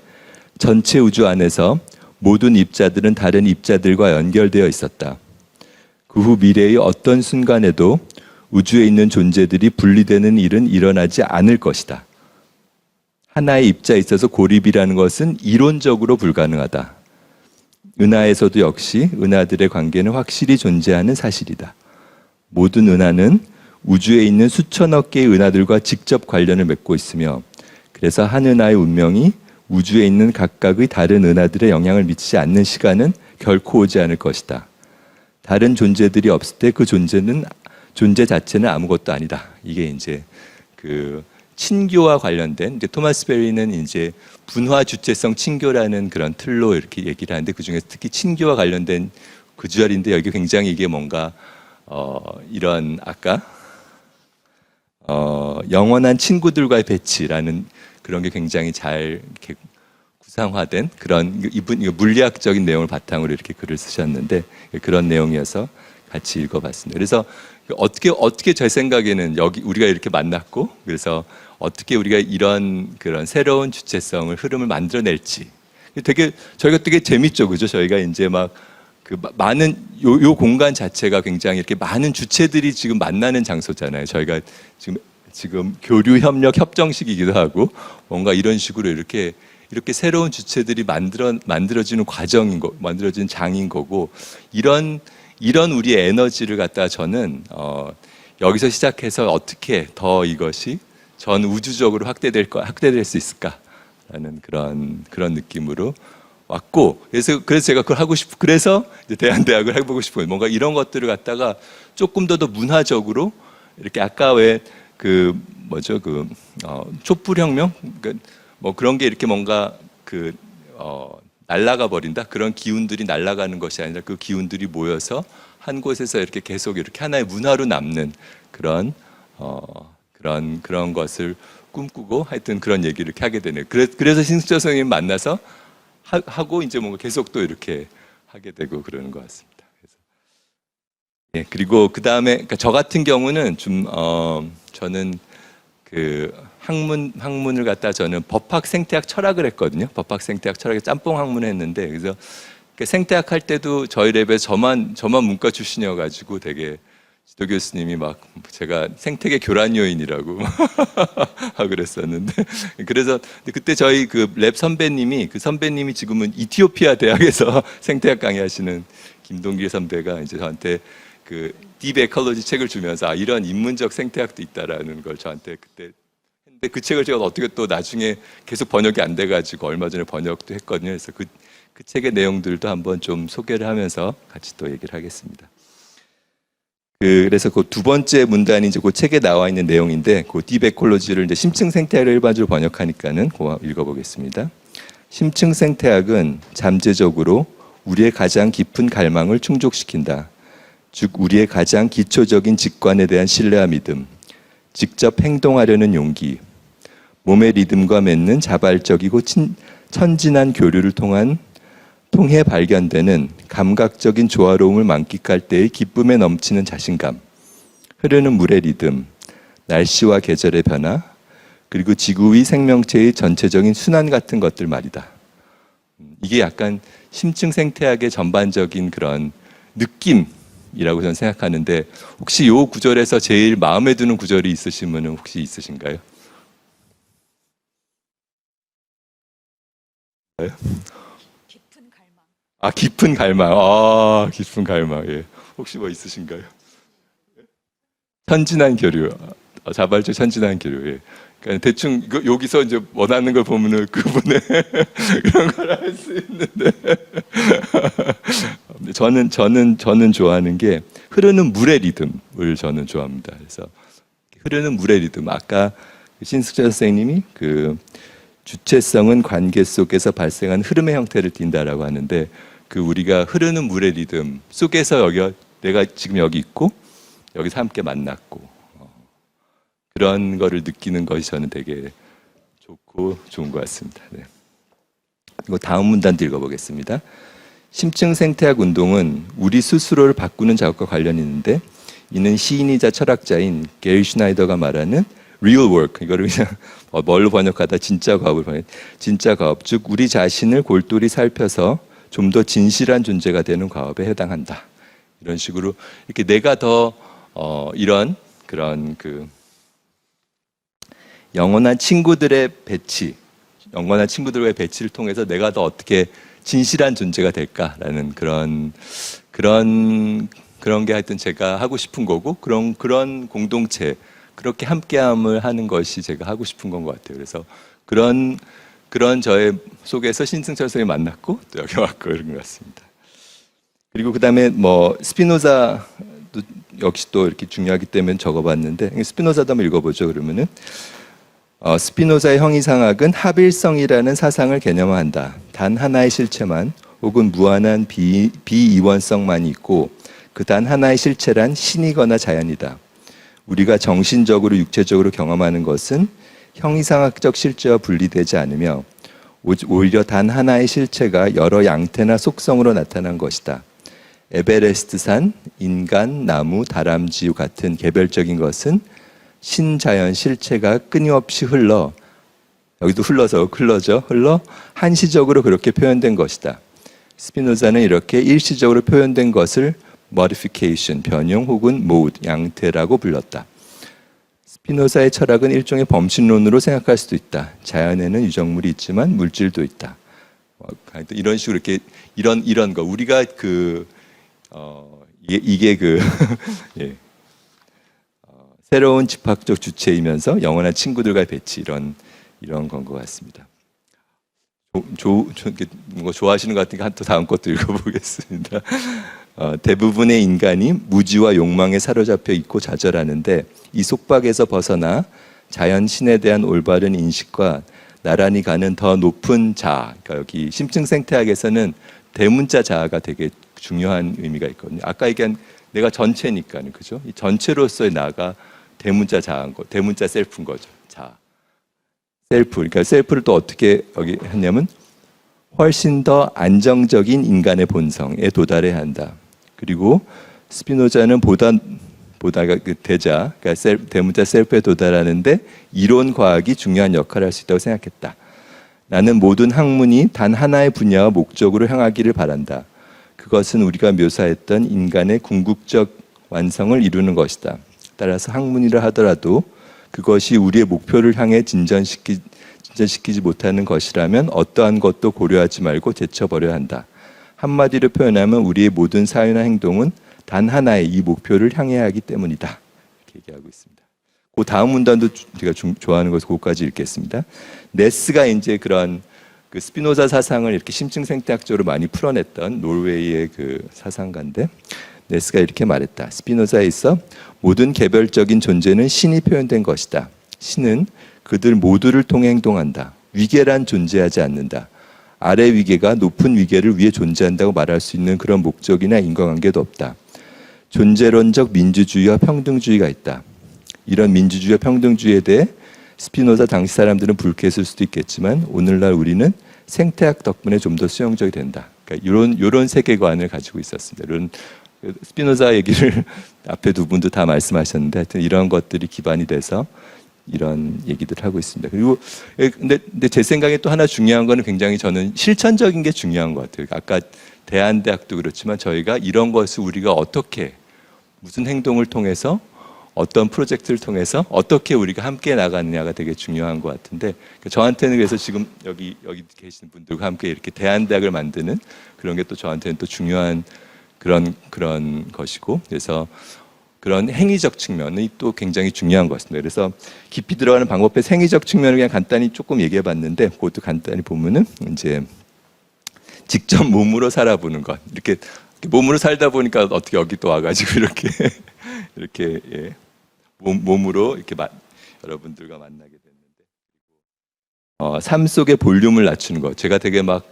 Speaker 4: 전체 우주 안에서 모든 입자들은 다른 입자들과 연결되어 있었다. 그 후 미래의 어떤 순간에도 우주에 있는 존재들이 분리되는 일은 일어나지 않을 것이다. 하나의 입자에 있어서 고립이라는 것은 이론적으로 불가능하다. 은하에서도 역시 은하들의 관계는 확실히 존재하는 사실이다. 모든 은하는 우주에 있는 수천억 개의 은하들과 직접 관련을 맺고 있으며 그래서 한 은하의 운명이 우주에 있는 각각의 다른 은하들의 영향을 미치지 않는 시간은 결코 오지 않을 것이다. 다른 존재들이 없을 때 그 존재 자체는 아무것도 아니다. 이게 이제 그 친교와 관련된 이제 토마스 베리는 이제 분화 주체성 친교라는 그런 틀로 이렇게 얘기를 하는데 그 중에서 특히 친교와 관련된 구절인데 여기 굉장히 이게 뭔가 이런 아까 영원한 친구들과의 배치라는 그런 게 굉장히 잘 이렇게 구상화된 그런 이분 물리학적인 내용을 바탕으로 이렇게 글을 쓰셨는데 그런 내용이어서 같이 읽어봤습니다. 그래서 어떻게 제 생각에는 여기 우리가 이렇게 만났고 그래서 어떻게 우리가 이런 그런 새로운 주체성을 흐름을 만들어낼지 저희가 되게 재밌죠, 그죠? 저희가 이제 막 그 많은 요 공간 자체가 굉장히 이렇게 많은 주체들이 지금 만나는 장소잖아요. 저희가 지금 교류 협력 협정식이기도 하고 뭔가 이런 식으로 이렇게 새로운 주체들이 만들어지는 과정인 거, 만들어지는 장인 거고 이런 우리의 에너지를 갖다가 저는 여기서 시작해서 어떻게 더 이것이 전 우주적으로 확대될 수 있을까라는 그런 느낌으로 왔고 그래서 제가 그걸 하고 싶고 그래서 이제 대한대학을 해보고 싶어요. 뭔가 이런 것들을 갖다가 조금 더 문화적으로 이렇게 아까 왜 그 뭐죠 촛불혁명 뭐 그런 게 이렇게 뭔가 날아가 버린다 그런 기운들이 날아가는 것이 아니라 그 기운들이 모여서 한 곳에서 이렇게 계속 이렇게 하나의 문화로 남는 그런 것을 꿈꾸고 하여튼 그런 얘기를 이렇게 하게 되네요. 그래서 신숙철 선생님 만나서 하고 이제 뭔가 계속 또 이렇게 하게 되고 그러는 것 같습니다. 예, 그리고 그 다음에 그러니까 저 같은 경우는 좀 저는 그 학문을 갖다 저는 법학 생태학 철학을 했거든요. 법학 생태학 철학에 짬뽕 학문을 했는데 그래서 생태학 할 때도 저희 랩에 저만 문과 출신이어가지고 되게 지도 교수님이 막 제가 생태계 교란 요인이라고 그랬었는데 그래서 그때 저희 그 랩 선배님이 지금은 이티오피아 대학에서 생태학 강의하시는 김동길 선배가 이제 저한테 그 딥 에컬로지 책을 주면서 이런 인문적 생태학도 있다라는 걸 저한테 그때 했는데 그 책을 제가 어떻게 또 나중에 계속 번역이 안 돼가지고 얼마 전에 번역도 했거든요. 그래서 그 책의 내용들도 한번 좀 소개를 하면서 같이 또 얘기를 하겠습니다. 그래서 그 두 번째 문단이 이제 그 책에 나와 있는 내용인데 그 딥 에콜로지를 이제 심층 생태학을 일반적으로 번역하니까는 그거 읽어보겠습니다. 심층 생태학은 잠재적으로 우리의 가장 깊은 갈망을 충족시킨다. 즉 우리의 가장 기초적인 직관에 대한 신뢰와 믿음, 직접 행동하려는 용기, 몸의 리듬과 맺는 자발적이고 천진한 교류를 통해 발견되는 감각적인 조화로움을 만끽할 때의 기쁨에 넘치는 자신감, 흐르는 물의 리듬, 날씨와 계절의 변화, 그리고 지구 위 생명체의 전체적인 순환 같은 것들 말이다. 이게 약간 심층 생태학의 전반적인 그런 느낌이라고 저는 생각하는데 혹시 이 구절에서 제일 마음에 드는 구절이 있으신 분은 혹시 있으신가요? 깊은 갈망. 깊은 갈망. 예. 혹시 뭐 있으신가요? 천진한 교류. 자발적 천진한 교류. 예. 그러니까 대충 여기서 이제 원하는 걸 보면은 그분의 그런 걸 할 수 있는데. 저는 좋아하는 게 흐르는 물의 리듬을 저는 좋아합니다. 그래서 흐르는 물의 리듬. 아까 신숙철 선생님이 주체성은 관계 속에서 발생한 흐름의 형태를 띈다라고 하는데 그 우리가 흐르는 물의 리듬 속에서 여기 내가 지금 여기 있고 여기서 함께 만났고 그런 거를 느끼는 것이 저는 되게 좋고 좋은 것 같습니다. 네. 그리고 다음 문단도 읽어보겠습니다. 심층 생태학 운동은 우리 스스로를 바꾸는 작업과 관련이 있는데 이는 시인이자 철학자인 게리 슈나이더가 말하는 real work, 이거를 그냥 뭘로 번역하다 진짜 과업을 번역, 진짜 과업, 즉 우리 자신을 골똘히 살펴서 좀 더 진실한 존재가 되는 과업에 해당한다. 이런 식으로 이렇게 내가 더 이런 그런 그 영원한 친구들의 배치, 영원한 친구들과의 배치를 통해서 내가 더 어떻게 진실한 존재가 될까라는 그런 게 하여튼 제가 하고 싶은 거고 그런 공동체 그렇게 함께함을 하는 것이 제가 하고 싶은 건 것 같아요. 그래서 그런 저의 속에서 신승철 선생님 만났고 또 여기 왔고 이런 것 같습니다. 그리고 그 다음에 뭐 스피노자도 역시 또 이렇게 중요하기 때문에 적어봤는데 스피노자도 한번 읽어보죠. 그러면은 스피노자의 형이상학은 합일성이라는 사상을 개념화한다. 단 하나의 실체만 혹은 무한한 비이원성만이 있고 그 단 하나의 실체란 신이거나 자연이다. 우리가 정신적으로 육체적으로 경험하는 것은 형이상학적 실체와 분리되지 않으며 오히려 단 하나의 실체가 여러 양태나 속성으로 나타난 것이다. 에베레스트산, 인간, 나무, 다람쥐 같은 개별적인 것은 신자연 실체가 끊임없이 여기도 흘러 한시적으로 그렇게 표현된 것이다. 스피노자는 이렇게 일시적으로 표현된 것을 modification, 변형 혹은 mode, 양태라고 불렀다. 스피노자의 철학은 일종의 범신론으로 생각할 수도 있다. 자연에는 유정물이 있지만 물질도 있다. 이런 식으로 이렇게 이런 거 우리가 이게 예. 새로운 집합적 주체이면서 영원한 친구들과의 배치 이런 건 것 같습니다. 뭔가 좋아하시는 것 같으니까 또 다음 것도 읽어보겠습니다. 대부분의 인간이 무지와 욕망에 사로잡혀 있고 좌절하는데 이 속박에서 벗어나 자연 신에 대한 올바른 인식과 나란히 가는 더 높은 자아, 그러니까 여기 심층 생태학에서는 대문자 자아가 되게 중요한 의미가 있거든요. 아까 얘기한 내가 전체니까는 그죠? 이 전체로서의 나가 대문자 자아인 거, 대문자 셀프인 거죠. 자아. 셀프, 그러니까 셀프를 또 어떻게 여기 했냐면 훨씬 더 안정적인 인간의 본성에 도달해야 한다. 그리고 스피노자는 보다가 그 대자, 그러니까 대문자 셀프에 도달하는데 이론 과학이 중요한 역할을 할 수 있다고 생각했다. 나는 모든 학문이 단 하나의 분야와 목적으로 향하기를 바란다. 그것은 우리가 묘사했던 인간의 궁극적 완성을 이루는 것이다. 따라서 학문이라 하더라도 그것이 우리의 목표를 향해 진전시키지 못하는 것이라면 어떠한 것도 고려하지 말고 제쳐버려야 한다. 한마디로 표현하면 우리의 모든 사유나 행동은 단 하나의 이 목표를 향해야 하기 때문이다. 이렇게 얘기하고 있습니다. 그 다음 문단도 제가 좋아하는 것을 그것까지 읽겠습니다. 네스가 이제 그런 그 스피노자 사상을 이렇게 심층 생태학적으로 많이 풀어냈던 노르웨이의 그 사상가인데 네스가 이렇게 말했다. 스피노자에 있어 모든 개별적인 존재는 신이 표현된 것이다. 신은 그들 모두를 통해 행동한다. 위계란 존재하지 않는다. 아래 위계가 높은 위계를 위해 존재한다고 말할 수 있는 그런 목적이나 인과관계도 없다. 존재론적 민주주의와 평등주의가 있다. 이런 민주주의와 평등주의에 대해 스피노자 당시 사람들은 불쾌했을 수도 있겠지만 오늘날 우리는 생태학 덕분에 좀 더 수용적이 된다. 그러니까 이런 세계관을 가지고 있었습니다. 이런 스피노자 얘기를 앞에 두 분도 다 말씀하셨는데 하여튼 이런 것들이 기반이 돼서 이런 얘기들을 하고 있습니다. 그리고 근데 제 생각에 또 하나 중요한 거는 굉장히 저는 실천적인 게 중요한 것 같아요. 아까 대한대학도 그렇지만 저희가 이런 것을 우리가 어떻게 무슨 행동을 통해서 어떤 프로젝트를 통해서 어떻게 우리가 함께 나가느냐가 되게 중요한 것 같은데 저한테는 그래서 지금 여기 계신 분들과 함께 이렇게 대한대학을 만드는 그런 게 또 저한테는 또 중요한 그런 것이고 그래서 그런 행위적 측면이 또 굉장히 중요한 것 같습니다. 그래서 깊이 들어가는 방법의 행위적 측면을 그냥 간단히 조금 얘기해 봤는데 그것도 간단히 보면은 이제 직접 몸으로 살아보는 것. 이렇게 몸으로 살다 보니까 어떻게 여기 또 와가지고 이렇게 예, 몸으로 이렇게 여러분들과 만나게 됐는데 삶 속의 볼륨을 낮추는 거. 제가 되게 막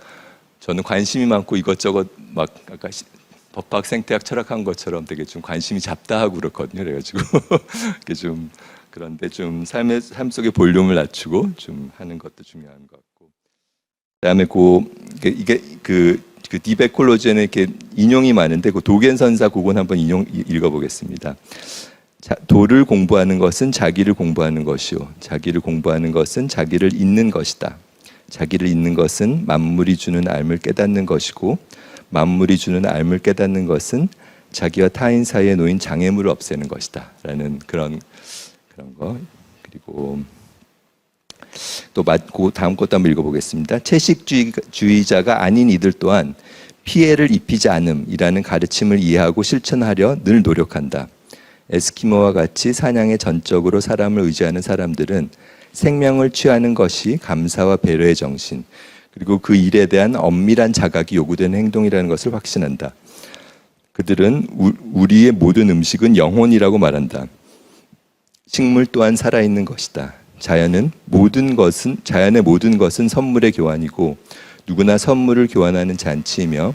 Speaker 4: 저는 관심이 많고 이것저것 막 아까 법학, 생태학, 철학한 것처럼 되게 좀 관심이 잡다 하고 그렇거든요. 그래가지고 이게 좀 그런데 좀 삶 속의 볼륨을 낮추고 좀 하는 것도 중요한 것 같고. 그다음에 이게 그 디베콜로지에는 이렇게 인용이 많은데 그 도겐 선사 그건 한번 읽어보겠습니다. 자, 도를 공부하는 것은 자기를 공부하는 것이요. 자기를 공부하는 것은 자기를 잊는 것이다. 자기를 잊는 것은 만물이 주는 삶을 깨닫는 것이고 만물이 주는 삶을 깨닫는 것은 자기와 타인 사이에 놓인 장애물을 없애는 것이다. 라는 그런 거. 그리고 또 다음 것도 한번 읽어보겠습니다. 채식주의자가 아닌 이들 또한 피해를 입히지 않음이라는 가르침을 이해하고 실천하려 늘 노력한다. 에스키모와 같이 사냥에 전적으로 사람을 의지하는 사람들은 생명을 취하는 것이 감사와 배려의 정신, 그리고 그 일에 대한 엄밀한 자각이 요구되는 행동이라는 것을 확신한다. 그들은 우리의 모든 음식은 영혼이라고 말한다. 식물 또한 살아있는 것이다. 자연의 모든 것은 선물의 교환이고 누구나 선물을 교환하는 잔치이며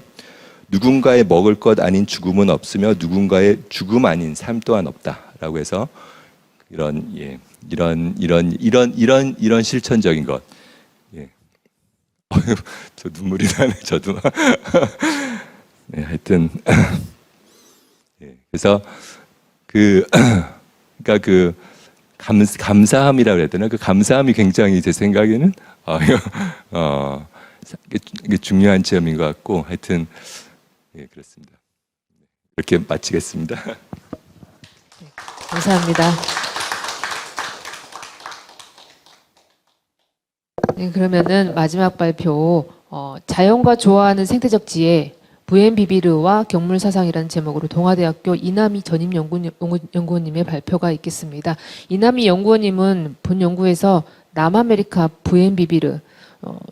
Speaker 4: 누군가의 먹을 것 아닌 죽음은 없으며 누군가의 죽음 아닌 삶 또한 없다라고 해서 이런 실천적인 것. 예. 저 눈물이 나네. 저도. 네, 하여튼 예. 그래서 그러니까 그 감사함이라고 해야 되나? 그 감사함이 굉장히 제 생각에는 이게 중요한 점인 것 같고 하여튼 예, 그렇습니다. 이렇게 마치겠습니다.
Speaker 1: 감사합니다. 네, 그러면은 마지막 발표 자연과 조화하는 생태적 지혜 부엔비비르와 경물사상이라는 제목으로 동아대학교 이남희 전임 연구원님의 발표가 있겠습니다. 이남희 연구원님은 본 연구에서 남아메리카 부엔비비르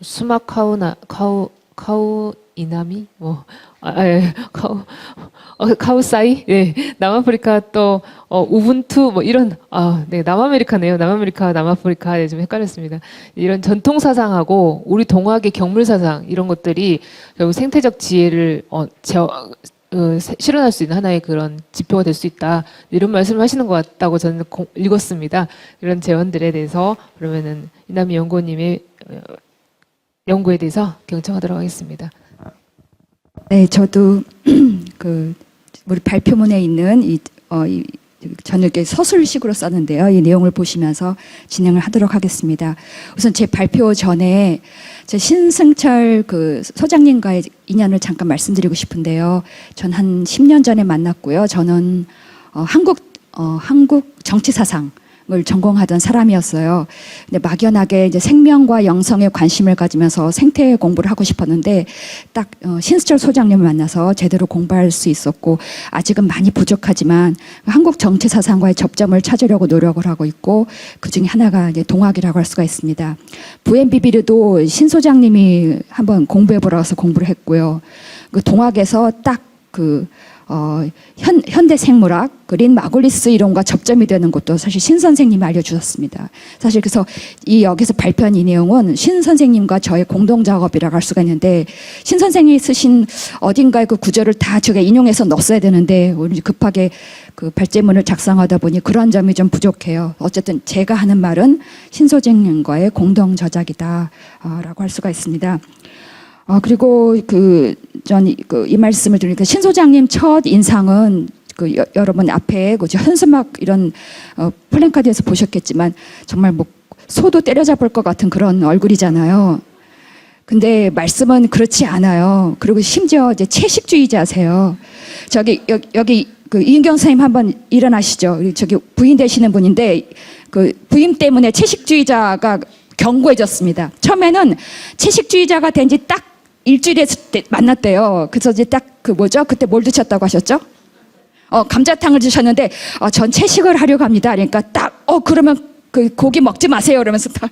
Speaker 1: 수막 카우 이남이 카우사이 남아프리카 또 우분투 이런 네 남아메리카네요. 남아메리카 남아프리카 좀 헷갈렸습니다. 이런 전통 사상하고 우리 동학의 경물 사상 이런 것들이 결국 생태적 지혜를 실현할 수 있는 하나의 그런 지표가 될 수 있다 이런 말씀을 하시는 것 같다고 저는 읽었습니다. 이런 재원들에 대해서 그러면은 이남희 연구원님의 연구에 대해서 경청하도록 하겠습니다.
Speaker 5: 네, 저도 우리 발표문에 있는 저는 이렇게 서술식으로 썼는데요. 이 내용을 보시면서 진행을 하도록 하겠습니다. 우선 제 발표 전에 제 신승철 소장님과의 인연을 잠깐 말씀드리고 싶은데요. 전 한 10년 전에 만났고요. 저는 한국 정치 사상 을 전공하던 사람이었어요. 근데 막연하게 이제 생명과 영성에 관심을 가지면서 생태 공부를 하고 싶었는데 딱 신수철 소장님을 만나서 제대로 공부할 수 있었고 아직은 많이 부족하지만 한국 정치 사상과의 접점을 찾으려고 노력을 하고 있고 그 중에 하나가 이제 동학이라고 할 수가 있습니다. 부엔비비르도 신 소장님이 한번 공부해 보라고 해서 공부를 했고요. 그 동학에서 딱 현대 생물학, 그린 마골리스 이론과 접점이 되는 것도 사실 신 선생님이 알려주셨습니다. 사실 그래서 여기서 발표한 이 내용은 신 선생님과 저의 공동 작업이라고 할 수가 있는데 신 선생님이 쓰신 어딘가에 그 구절을 다 제가 인용해서 넣었어야 되는데 우리 급하게 그 발제문을 작성하다 보니 그런 점이 좀 부족해요. 어쨌든 제가 하는 말은 신 선생님과의 공동 저작이다라고 할 수가 있습니다. 그리고 전 이 말씀을 드리니까 신 소장님 첫 인상은 여러분 앞에 현수막 이런 플랜카드에서 보셨겠지만 정말 소도 때려잡을 것 같은 그런 얼굴이잖아요. 근데 말씀은 그렇지 않아요. 그리고 심지어 이제 채식주의자세요. 여기 이은경 선생님 한번 일어나시죠. 저기 부인 되시는 분인데 부인 때문에 채식주의자가 견고해졌습니다. 처음에는 채식주의자가 된 지 딱 일주일에 만났대요. 그래서 이제 딱 그때 뭘 드셨다고 하셨죠? 감자탕을 드셨는데 전 채식을 하려고 합니다. 그러니까 딱 그러면 고기 먹지 마세요. 그러면서 다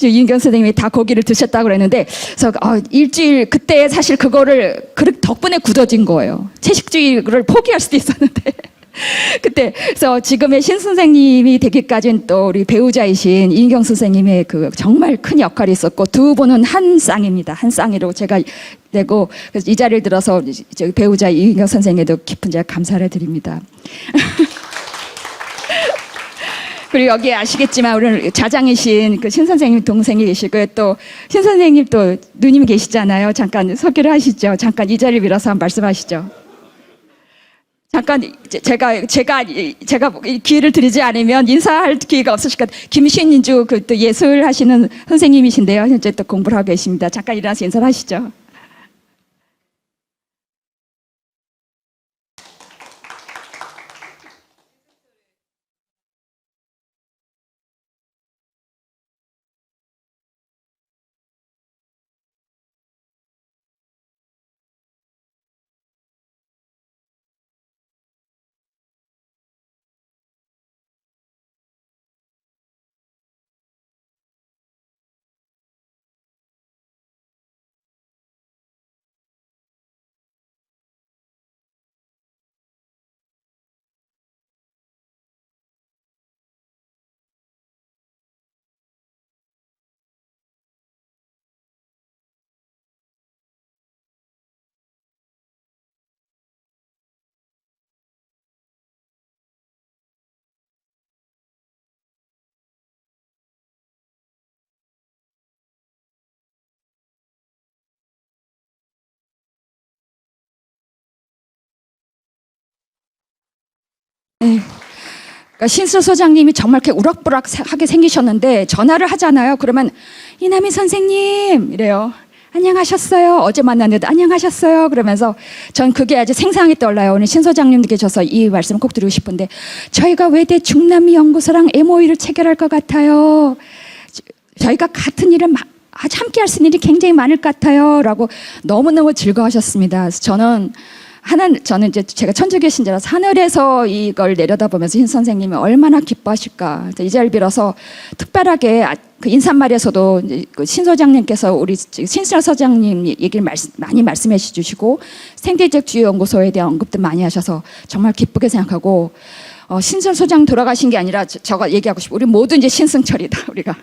Speaker 5: 이은경 선생님이 다 고기를 드셨다고 그랬는데 그래서 일주일 그때 사실 그거를 덕분에 굳어진 거예요. 채식주의를 포기할 수도 있었는데 그래서 지금의 신 선생님이 되기까지는 또 우리 배우자이신 이인경 선생님의 그 정말 큰 역할이 있었고 두 분은 한 쌍입니다. 한 쌍이라고 제가 되고 그래서 이 자리를 들어서 저기 배우자 이인경 선생님에도 깊은 제가 감사를 드립니다. 그리고 여기 아시겠지만 오늘 좌장이신 그 신 선생님 동생이 계시고요. 또 신 선생님 또 누님이 계시잖아요. 잠깐 소개를 하시죠. 잠깐 이 자리를 빌어서 한번 말씀하시죠. 잠깐 제가 기회를 드리지 않으면 인사할 기회가 없으실 것 같아요. 김신인주 그 또 예술 하시는 선생님이신데요. 현재 또 공부를 하고 계십니다. 잠깐 일어나서 인사를 하시죠. 네. 그러니까 신수 소장님이 정말 이렇게 우락부락하게 생기셨는데 전화를 하잖아요. 그러면 이남희 선생님 이래요. 안녕하셨어요. 어제 만났는데 안녕하셨어요. 그러면서 전 그게 아주 생생하게 떠올라요. 오늘 신 소장님 계셔서 이 말씀 꼭 드리고 싶은데 저희가 외대 중남미 연구소랑 MOU를 체결할 것 같아요. 저희가 같은 일을 아주 함께 할 수 있는 일이 굉장히 많을 것 같아요. 라고 너무너무 즐거워하셨습니다. 그래서 저는 이제 제가 천주교 신자라서 하늘에서 이걸 내려다보면서 신 선생님이 얼마나 기뻐하실까. 이 자리를 빌어서 특별하게 그 인사말에서도 그 신 소장님께서 우리 신실 소장님 얘기를 많이 말씀해 주시고 생태적 주의 연구소에 대한 언급도 많이 하셔서 정말 기쁘게 생각하고 신실 소장 돌아가신 게 아니라 저가 얘기하고 싶어요. 우리 모두 이제 신승철이다 우리가.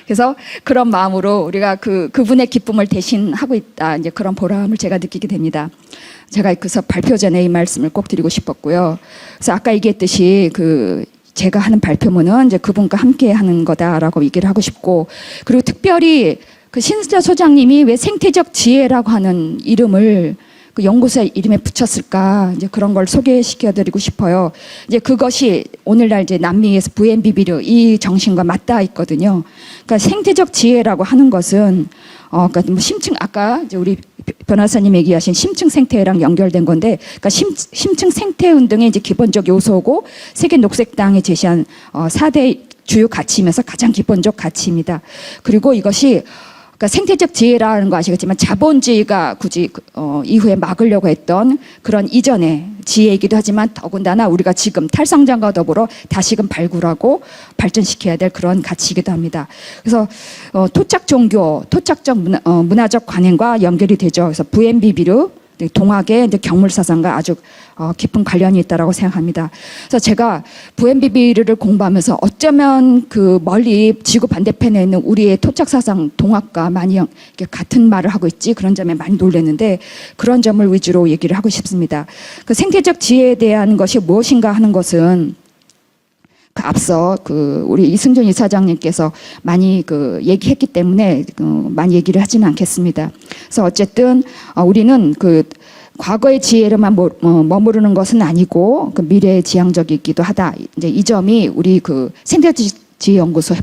Speaker 5: 그래서 그런 마음으로 우리가 그분의 기쁨을 대신하고 있다. 이제 그런 보람을 제가 느끼게 됩니다. 제가 그래서 발표 전에 이 말씀을 꼭 드리고 싶었고요. 그래서 아까 얘기했듯이 제가 하는 발표문은 이제 그분과 함께 하는 거다라고 얘기를 하고 싶고, 그리고 특별히 그 신수자 소장님이 왜 생태적 지혜라고 하는 이름을 그 연구소의 이름에 붙였을까, 이제 그런 걸 소개시켜드리고 싶어요. 이제 그것이 오늘날 이제 남미에서 VNB비류 이 정신과 맞닿아 있거든요. 그러니까 생태적 지혜라고 하는 것은 그러니까 뭐 심층 아까 이제 우리 변호사님 얘기하신 심층 생태랑 연결된 건데, 그러니까 심층 생태 운동의 이제 기본적 요소고 세계 녹색당이 제시한 4대 주요 가치이면서 가장 기본적 가치입니다. 그리고 이것이 그러니까 생태적 지혜라는 거 아시겠지만 자본주의가 굳이 이후에 막으려고 했던 그런 이전의 지혜이기도 하지만 더군다나 우리가 지금 탈성장과 더불어 다시금 발굴하고 발전시켜야 될 그런 가치이기도 합니다. 그래서 토착 종교, 토착적 문화적 관행과 연결이 되죠. 그래서 VNB비류 동학의 이제 경물 사상과 아주 깊은 관련이 있다라고 생각합니다. 그래서 제가 VNB비류를 공부하면서 어쩌면 그 멀리 지구 반대편에 있는 우리의 토착 사상 동학과 많이 같은 말을 하고 있지, 그런 점에 많이 놀랐는데 그런 점을 위주로 얘기를 하고 싶습니다. 그 생태적 지혜에 대한 것이 무엇인가 하는 것은 앞서 우리 이승준 이사장님께서 많이 얘기했기 때문에 많이 얘기를 하지는 않겠습니다. 그래서 어쨌든 우리는 과거의 지혜로만 머무르는 것은 아니고 미래의 지향적이기도 하다. 이제 이 점이 우리 생태지혜연구소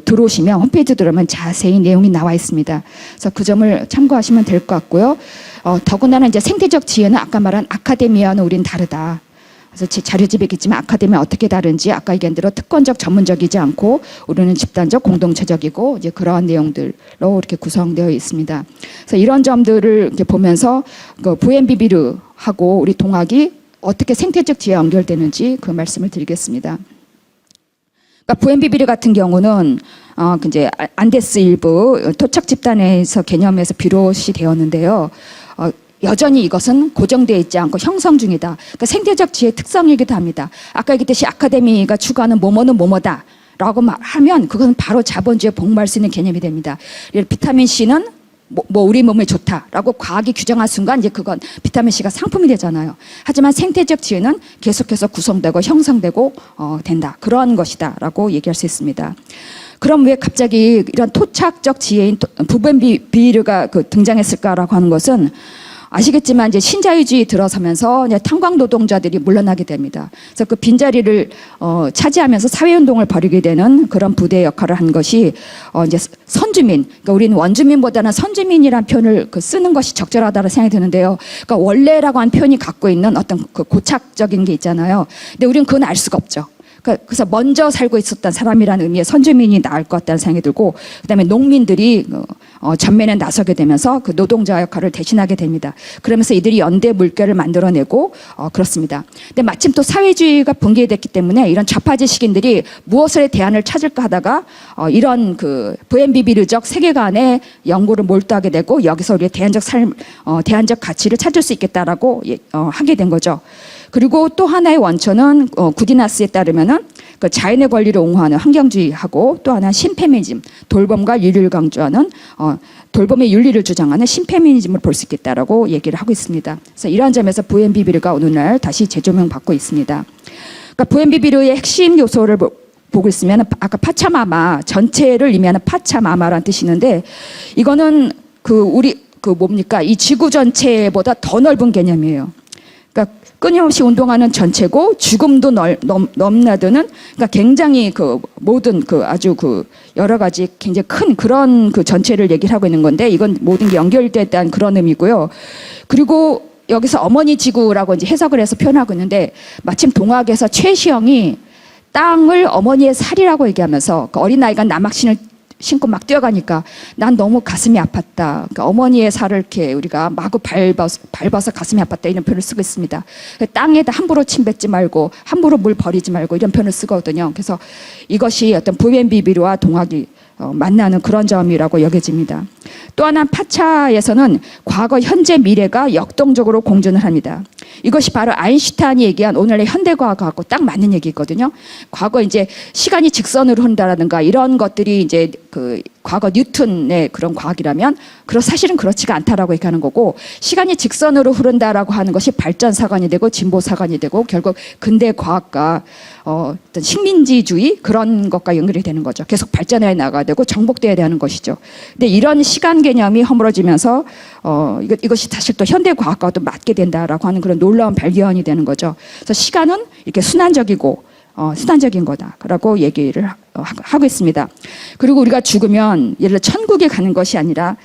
Speaker 5: 들어오시면 홈페이지 들어오면 자세히 내용이 나와 있습니다. 그래서 그 점을 참고하시면 될 것 같고요. 더군다나 이제 생태적 지혜는 아까 말한 아카데미아는 우린 다르다. 그래서 제 자료집에 있지만 아카데미아 어떻게 다른지 아까 얘기한 대로 특권적 전문적이지 않고 우리는 집단적 공동체적이고 이제 그러한 내용들로 이렇게 구성되어 있습니다. 그래서 이런 점들을 이렇게 보면서 VNB비류하고 우리 동학이 어떻게 생태적 지혜와 연결되는지 그 말씀을 드리겠습니다. 그러니까 VNB비류 같은 경우는 이제 안데스 일부 토착 집단에서 개념에서 비롯이 되었는데요. 여전히 이것은 고정되어 있지 않고 형성 중이다. 그러니까 생태적 지혜의 특성이기도 합니다. 아까 얘기했듯이 아카데미가 추구하는 뭐뭐는 뭐뭐다 라고 하면 그것은 바로 자본주의에 복무할 수 있는 개념이 됩니다. 비타민 C는 뭐 우리 몸에 좋다라고 과학이 규정한 순간 이제 그건 비타민 C가 상품이 되잖아요. 하지만 생태적 지혜는 계속해서 구성되고 형성되고 된다. 그러한 것이다라고 얘기할 수 있습니다. 그럼 왜 갑자기 이런 토착적 지혜인 부벤비르가 등장했을까라고 하는 것은 아시겠지만 이제 신자유주의 들어서면서 이제 탄광 노동자들이 물러나게 됩니다. 그래서 그 빈자리를 차지하면서 사회운동을 벌이게 되는 그런 부대 역할을 한 것이 이제 선주민. 그러니까 우리는 원주민보다는 선주민이란 표현을 쓰는 것이 적절하다고 생각이 드는데요. 그러니까 원래라고 하는 표현이 갖고 있는 어떤 그 고착적인 게 있잖아요. 근데 우리는 그건 알 수가 없죠. 그래서 먼저 살고 있었던 사람이라는 의미의 선주민이 나을 것 같다는 생각이 들고, 그다음에 농민들이 전면에 나서게 되면서 그 노동자 역할을 대신하게 됩니다. 그러면서 이들이 연대 물결을 만들어내고 그렇습니다. 근데 마침 또 사회주의가 붕괴됐기 때문에 이런 좌파 지식인들이 무엇을 대안을 찾을까 하다가 이런 그 부엠비비르적 세계관의 연구를 몰두하게 되고 여기서 우리의 대안적 가치를 찾을 수 있겠다라고 하게 된 거죠. 그리고 또 하나의 원천은 구디나스에 따르면은 그 자연의 권리를 옹호하는 환경주의하고 또 하나 신페미니즘, 돌봄과 윤리를 강조하는 돌봄의 윤리를 주장하는 신페미니즘을 볼 수 있겠다라고 얘기를 하고 있습니다. 그래서 이러한 점에서 부엠비비르가 오늘날 다시 재조명받고 있습니다. 그러니까 부엠비비르의 핵심 요소를 보고 있으면 아까 파차마마 전체를 의미하는 파차마마라는 뜻이 있는데 이거는 이 지구 전체보다 더 넓은 개념이에요. 그러니까 끊임없이 운동하는 전체고 죽음도 넘나드는 그러니까 굉장히 모든 아주 여러 가지 굉장히 큰 그런 전체를 얘기를 하고 있는 건데 이건 모든 게 연결됐다는 그런 의미고요. 그리고 여기서 어머니 지구라고 이제 해석을 해서 표현하고 있는데 마침 동학에서 최시영이 땅을 어머니의 살이라고 얘기하면서 그 어린아이가 남학신을 신고 막 뛰어가니까 난 너무 가슴이 아팠다. 그러니까 어머니의 살을 이렇게 우리가 마구 밟아서 가슴이 아팠다 이런 표현을 쓰고 있습니다. 땅에다 함부로 침 뱉지 말고 함부로 물 버리지 말고 이런 표현을 쓰거든요. 그래서 이것이 어떤 부엠비비르와 동학이 만나는 그런 점이라고 여겨집니다. 또 하나 파차에서는 과거, 현재, 미래가 역동적으로 공존을 합니다. 이것이 바로 아인슈타인이 얘기한 오늘의 현대과학하고 딱 맞는 얘기거든요. 과거 이제 시간이 직선으로 흐른다라든가 이런 것들이 이제 과거 뉴턴의 그런 과학이라면 사실은 그렇지가 않다라고 얘기하는 거고 시간이 직선으로 흐른다라고 하는 것이 발전 사관이 되고 진보 사관이 되고 결국 근대 과학과 어떤 식민지주의 그런 것과 연결이 되는 거죠. 계속 발전해 나가야 되고 정복돼야 되는 것이죠. 근데 이런 시간 개념이 허물어지면서 이것이 사실 또 현대 과학과도 맞게 된다라고 하는 그런 놀라운 발견이 되는 거죠. 그래서 시간은 이렇게 순환적이고 순환적인 거다라고 얘기를 하고 있습니다. 그리고 우리가 죽으면 예를 들어 천국에 가는 것이 아니라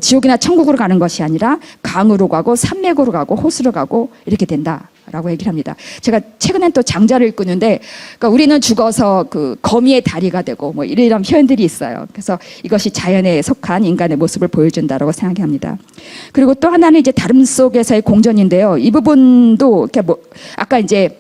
Speaker 5: 지옥이나 천국으로 가는 것이 아니라 강으로 가고 산맥으로 가고 호수로 가고 이렇게 된다라고 얘기를 합니다. 제가 최근엔 또 장자를 읽고 있는데 그러니까 우리는 죽어서 거미의 다리가 되고 뭐 이런 표현들이 있어요. 그래서 이것이 자연에 속한 인간의 모습을 보여준다라고 생각합니다. 그리고 또 하나는 이제 다름 속에서의 공존인데요. 이 부분도 이렇게 아까 이제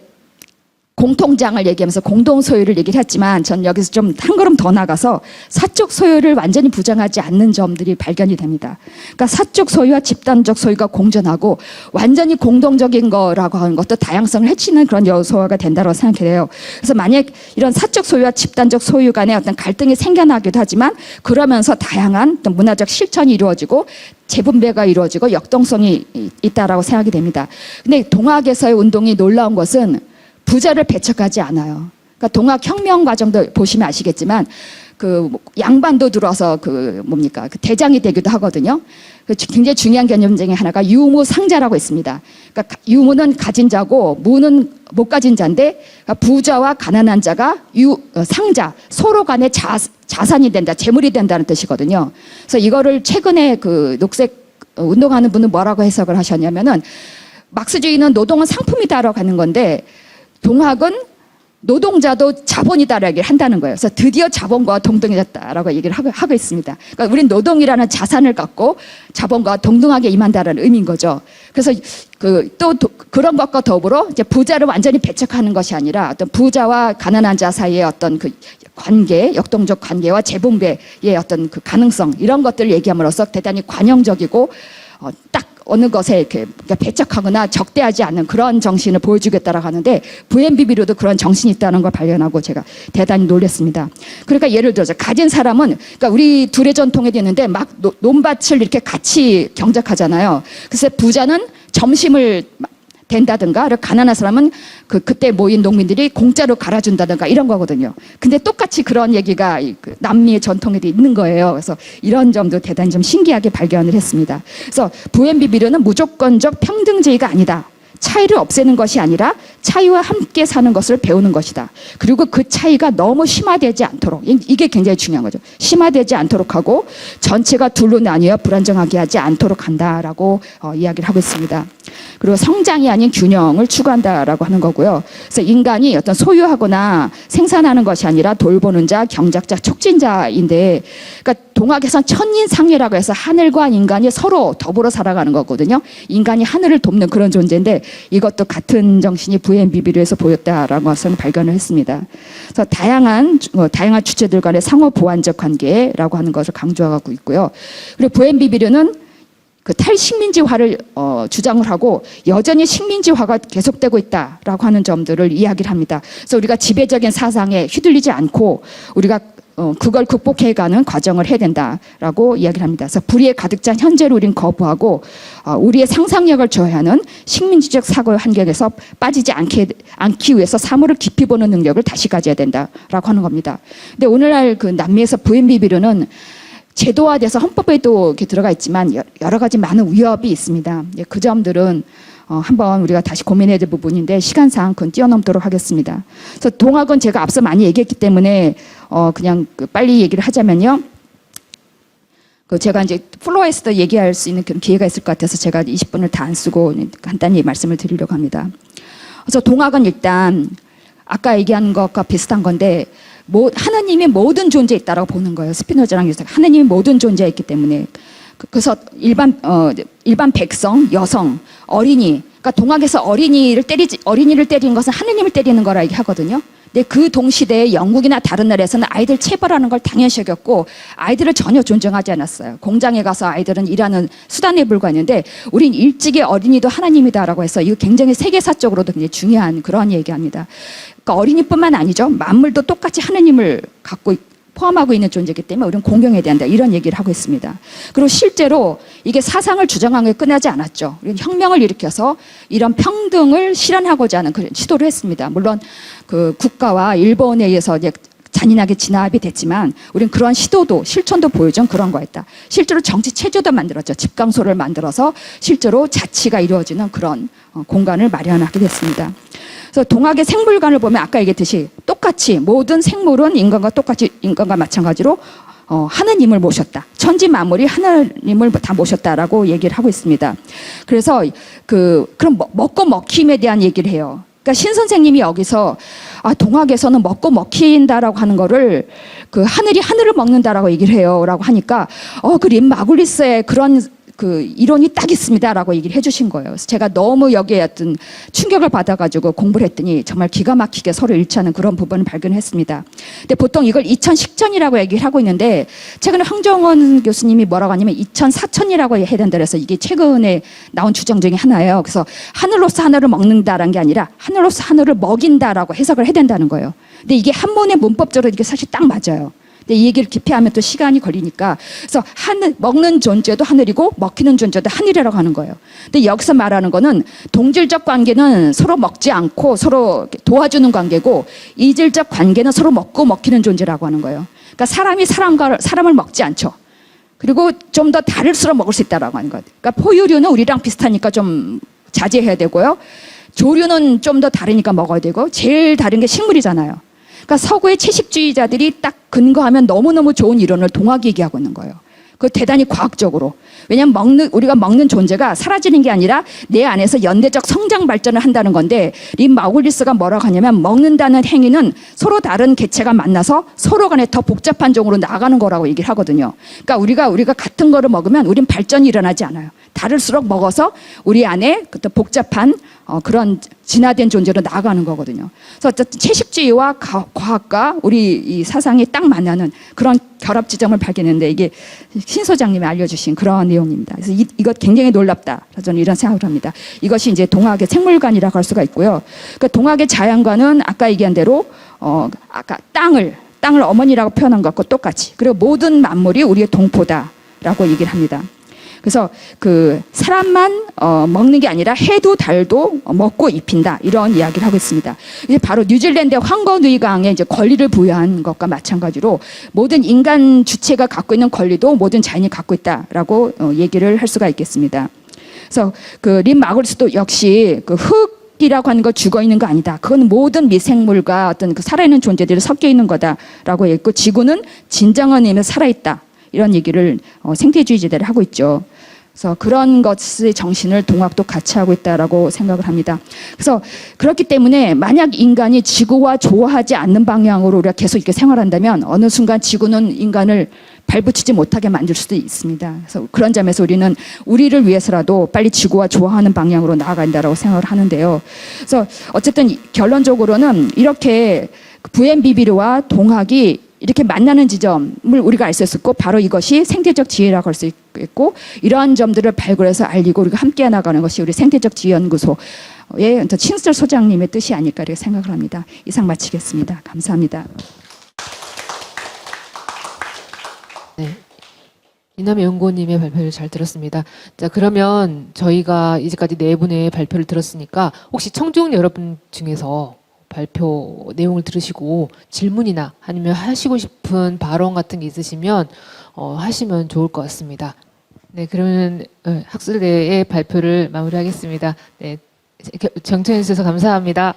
Speaker 5: 공통장을 얘기하면서 공동 소유를 얘기를 했지만 전 여기서 좀 한 걸음 더 나가서 사적 소유를 완전히 부정하지 않는 점들이 발견이 됩니다. 그러니까 사적 소유와 집단적 소유가 공존하고 완전히 공동적인 거라고 하는 것도 다양성을 해치는 그런 요소가 된다고 생각해요. 그래서 만약 이런 사적 소유와 집단적 소유 간의 어떤 갈등이 생겨나기도 하지만 그러면서 다양한 어떤 문화적 실천이 이루어지고 재분배가 이루어지고 역동성이 있다라고 생각이 됩니다. 근데 동학에서의 운동이 놀라운 것은 부자를 배척하지 않아요. 그러니까 동학혁명 과정도 보시면 아시겠지만 양반도 들어서 대장이 되기도 하거든요. 굉장히 중요한 개념 중에 하나가 유무상자라고 있습니다. 그러니까 유무는 가진 자고 무는 못 가진 자인데 그러니까 부자와 가난한 자가 상자 서로 간의 자산이 된다, 재물이 된다는 뜻이거든요. 그래서 이거를 최근에 녹색 운동하는 분은 뭐라고 해석을 하셨냐면은 막스주의는 노동은 상품이다라고 하는 건데 동학은 노동자도 자본이다라고 얘기를 한다는 거예요. 그래서 드디어 자본과 동등해졌다라고 얘기를 하고 있습니다. 그러니까 우린 노동이라는 자산을 갖고 자본과 동등하게 임한다라는 의미인 거죠. 그래서 또 그런 것과 더불어 이제 부자를 완전히 배척하는 것이 아니라 어떤 부자와 가난한 자 사이의 어떤 관계, 역동적 관계와 재분배의 어떤 가능성 이런 것들을 얘기함으로써 대단히 관용적이고 딱 어느 것에 이렇게 배척하거나 적대하지 않는 그런 정신을 보여주겠다라고 하는데 VNBB로도 그런 정신이 있다는 걸 발견하고 제가 대단히 놀랐습니다. 그러니까 예를 들어서 가진 사람은 그러니까 우리 둘의 전통에 있는데 막 논밭을 이렇게 같이 경작하잖아요. 그래서 부자는 점심을 된다든가 가난한 사람은 그때 모인 농민들이 공짜로 갈아준다든가 이런 거거든요. 근데 똑같이 그런 얘기가 그 남미의 전통에도 있는 거예요. 그래서 이런 점도 대단히 좀 신기하게 발견을 했습니다. 그래서 VNBB로는 무조건적 평등주의가 아니다. 차이를 없애는 것이 아니라 차이와 함께 사는 것을 배우는 것이다. 그리고 그 차이가 너무 심화되지 않도록, 이게 굉장히 중요한 거죠. 심화되지 않도록 하고 전체가 둘로 나뉘어 불안정하게 하지 않도록 한다라고 이야기를 하고 있습니다. 그리고 성장이 아닌 균형을 추구한다라고 하는 거고요. 그래서 인간이 어떤 소유하거나 생산하는 것이 아니라 돌보는 자, 경작자, 촉진자인데, 그러니까 동학에선 천인상례라고 해서 하늘과 인간이 서로 더불어 살아가는 거거든요. 인간이 하늘을 돕는 그런 존재인데 이것도 같은 정신이 VNBB로에서 보였다라는 것을 발견을 했습니다. 그래서 다양한 주체들 간의 상호 보완적 관계라고 하는 것을 강조하고 있고요. 그리고 VNBB로는 그 탈식민지화를 주장을 하고 여전히 식민지화가 계속되고 있다라고 하는 점들을 이야기를 합니다. 그래서 우리가 지배적인 사상에 휘둘리지 않고 우리가 그걸 극복해가는 과정을 해야 된다라고 이야기를 합니다. 그래서 불의에 가득 찬 현재를 우린 거부하고 우리의 상상력을 저해하는 식민지적 사고의 환경에서 빠지지 않기 위해서 사물을 깊이 보는 능력을 다시 가져야 된다라고 하는 겁니다. 근데 오늘날 그 남미에서 VNBB로는 제도화돼서 헌법에도 이렇게 들어가 있지만 여러 가지 많은 위협이 있습니다. 그 점들은 한번 우리가 다시 고민해야 될 부분인데 시간상 그건 뛰어넘도록 하겠습니다. 그래서 동학은 제가 앞서 많이 얘기했기 때문에 그냥 빨리 얘기를 하자면요. 제가 이제 플로어에서도 얘기할 수 있는 그런 기회가 있을 것 같아서 제가 20분을 다 안 쓰고 간단히 말씀을 드리려고 합니다. 그래서 동학은 일단 아까 얘기한 것과 비슷한 건데 하나님이 모든 존재에 있다라고 보는 거예요. 스피노자랑 유사가 하나님이 모든 존재에 있기 때문에. 그래서 일반 백성, 여성, 어린이, 그러니까 동학에서 어린이를 때리는 것은 하느님을 때리는 거라 얘기하거든요. 근데 그 동시대에 영국이나 다른 나라에서는 아이들 체벌하는 걸 당연시 여겼고 아이들을 전혀 존중하지 않았어요. 공장에 가서 아이들은 일하는 수단에 불과했는데 우린 일찍이 어린이도 하나님이다라고 해서 이거 굉장히 세계사적으로도 굉장히 중요한 그런 얘기합니다. 그러니까 어린이뿐만 아니죠. 만물도 똑같이 하나님을 포함하고 있는 존재이기 때문에 우리는 공경해야 된다 이런 얘기를 하고 있습니다. 그리고 실제로 이게 사상을 주장한 게 끝나지 않았죠. 우리는 혁명을 일으켜서 이런 평등을 실현하고자 하는 그런 시도를 했습니다. 물론 그 국가와 일본에 의해서 이제 잔인하게 진압이 됐지만 우리는 그런 시도도 실천도 보여준 그런 거였다. 실제로 정치 체제도 만들었죠. 집강소를 만들어서 실제로 자치가 이루어지는 그런 공간을 마련하게 됐습니다. 그래서 동학의 생물관을 보면 아까 얘기했듯이 똑같이 모든 생물은 인간과 마찬가지로 하느님을 모셨다. 천지 만물이 하나님을 다 모셨다라고 얘기를 하고 있습니다. 그래서 그럼 먹고 먹힘에 대한 얘기를 해요. 그러니까 신 선생님이 여기서 동학에서는 먹고 먹힌다라고 하는 거를 그 하늘이 하늘을 먹는다라고 얘기를 해요라고 하니까 그 림 마굴리스의 그런 그 이론이 딱 있습니다라고 얘기를 해주신 거예요. 그래서 제가 너무 여기에 어떤 충격을 받아가지고 공부를 했더니 정말 기가 막히게 서로 일치하는 그런 부분을 발견했습니다. 근데 보통 이걸 2000식전이라고 얘기를 하고 있는데 최근에 황정원 교수님이 뭐라고 하냐면 2004천이라고 해야 된다 그래서 이게 최근에 나온 주장 중에 하나예요. 그래서 하늘로서 하늘을 먹는다라는 게 아니라 하늘로서 하늘을 먹인다라고 해석을 해야 된다는 거예요. 근데 이게 한문의 문법적으로 이게 사실 딱 맞아요. 근데 이 얘기를 깊이 하면 또 시간이 걸리니까 그래서 먹는 존재도 하늘이고 먹히는 존재도 하늘이라고 하는 거예요. 근데 여기서 말하는 거는 동질적 관계는 서로 먹지 않고 서로 도와주는 관계고 이질적 관계는 서로 먹고 먹히는 존재라고 하는 거예요. 그러니까 사람이 사람을 먹지 않죠. 그리고 좀 더 다를수록 먹을 수 있다라고 하는 거예요. 그러니까 포유류는 우리랑 비슷하니까 좀 자제해야 되고요. 조류는 좀 더 다르니까 먹어야 되고 제일 다른 게 식물이잖아요. 그러니까 서구의 채식주의자들이 딱 근거하면 너무너무 좋은 이론을 동학이 얘기하고 있는 거예요. 그 대단히 과학적으로. 왜냐하면 우리가 먹는 존재가 사라지는 게 아니라 내 안에서 연대적 성장 발전을 한다는 건데 림 마굴리스가 뭐라고 하냐면 먹는다는 행위는 서로 다른 개체가 만나서 서로 간에 더 복잡한 종으로 나아가는 거라고 얘기를 하거든요. 그러니까 우리가 같은 거를 먹으면 우린 발전이 일어나지 않아요. 다를수록 먹어서 우리 안에 또 복잡한 그런 진화된 존재로 나아가는 거거든요. 그래서 어쨌든 채식주의와 과학과 우리 이 사상이 딱 만나는 그런 결합 지점을 발견했는데 이게 신 소장님이 알려주신 그런 내용입니다. 그래서 이것 굉장히 놀랍다. 저는 이런 생각을 합니다. 이것이 이제 동학의 생물관이라고 할 수가 있고요. 그러니까 동학의 자연관은 아까 얘기한 대로 아까 땅을 어머니라고 표현한 것과 똑같이 그리고 모든 만물이 우리의 동포다라고 얘기를 합니다. 그래서 그 사람만 먹는 게 아니라 해도 달도 먹고 입힌다 이런 이야기를 하고 있습니다. 이제 바로 뉴질랜드의 황거누이강에 이제 권리를 부여한 것과 마찬가지로 모든 인간 주체가 갖고 있는 권리도 모든 자연이 갖고 있다라고 얘기를 할 수가 있겠습니다. 그래서 그 린 마글리스도 역시 그 흙이라고 하는 거 죽어 있는 거 아니다. 그건 모든 미생물과 어떤 그 살아있는 존재들이 섞여 있는 거다라고 했고 지구는 진정한 의미에서 살아있다. 이런 얘기를 생태주의자들이 하고 있죠. 그래서 그런 것의 정신을 동학도 같이 하고 있다라고 생각을 합니다. 그래서 그렇기 때문에 만약 인간이 지구와 조화하지 않는 방향으로 우리가 계속 이렇게 생활한다면 어느 순간 지구는 인간을 발붙이지 못하게 만들 수도 있습니다. 그래서 그런 점에서 우리는 우리를 위해서라도 빨리 지구와 조화하는 방향으로 나아간다라고 생각을 하는데요. 그래서 어쨌든 결론적으로는 이렇게 VNBB와 동학이 이렇게 만나는 지점을 우리가 알 수 있었고 바로 이것이 생태적 지혜라고 할 수 있고 이러한 점들을 발굴해서 알리고 우리가 함께 나가는 것이 우리 생태적 지혜연구소의 신설 소장님의 뜻이 아닐까 이렇게 생각을 합니다. 이상 마치겠습니다. 감사합니다.
Speaker 1: 네. 이남희 연구원님의 발표를 잘 들었습니다. 자, 그러면 저희가 이제까지 네 분의 발표를 들었으니까 혹시 청중 여러분 중에서 발표 내용을 들으시고 질문이나 아니면 하시고 싶은 발언 같은 게 있으시면 하시면 좋을 것 같습니다. 네, 그러면 학술대의 발표를 마무리하겠습니다. 네, 정청해 주셔서 감사합니다.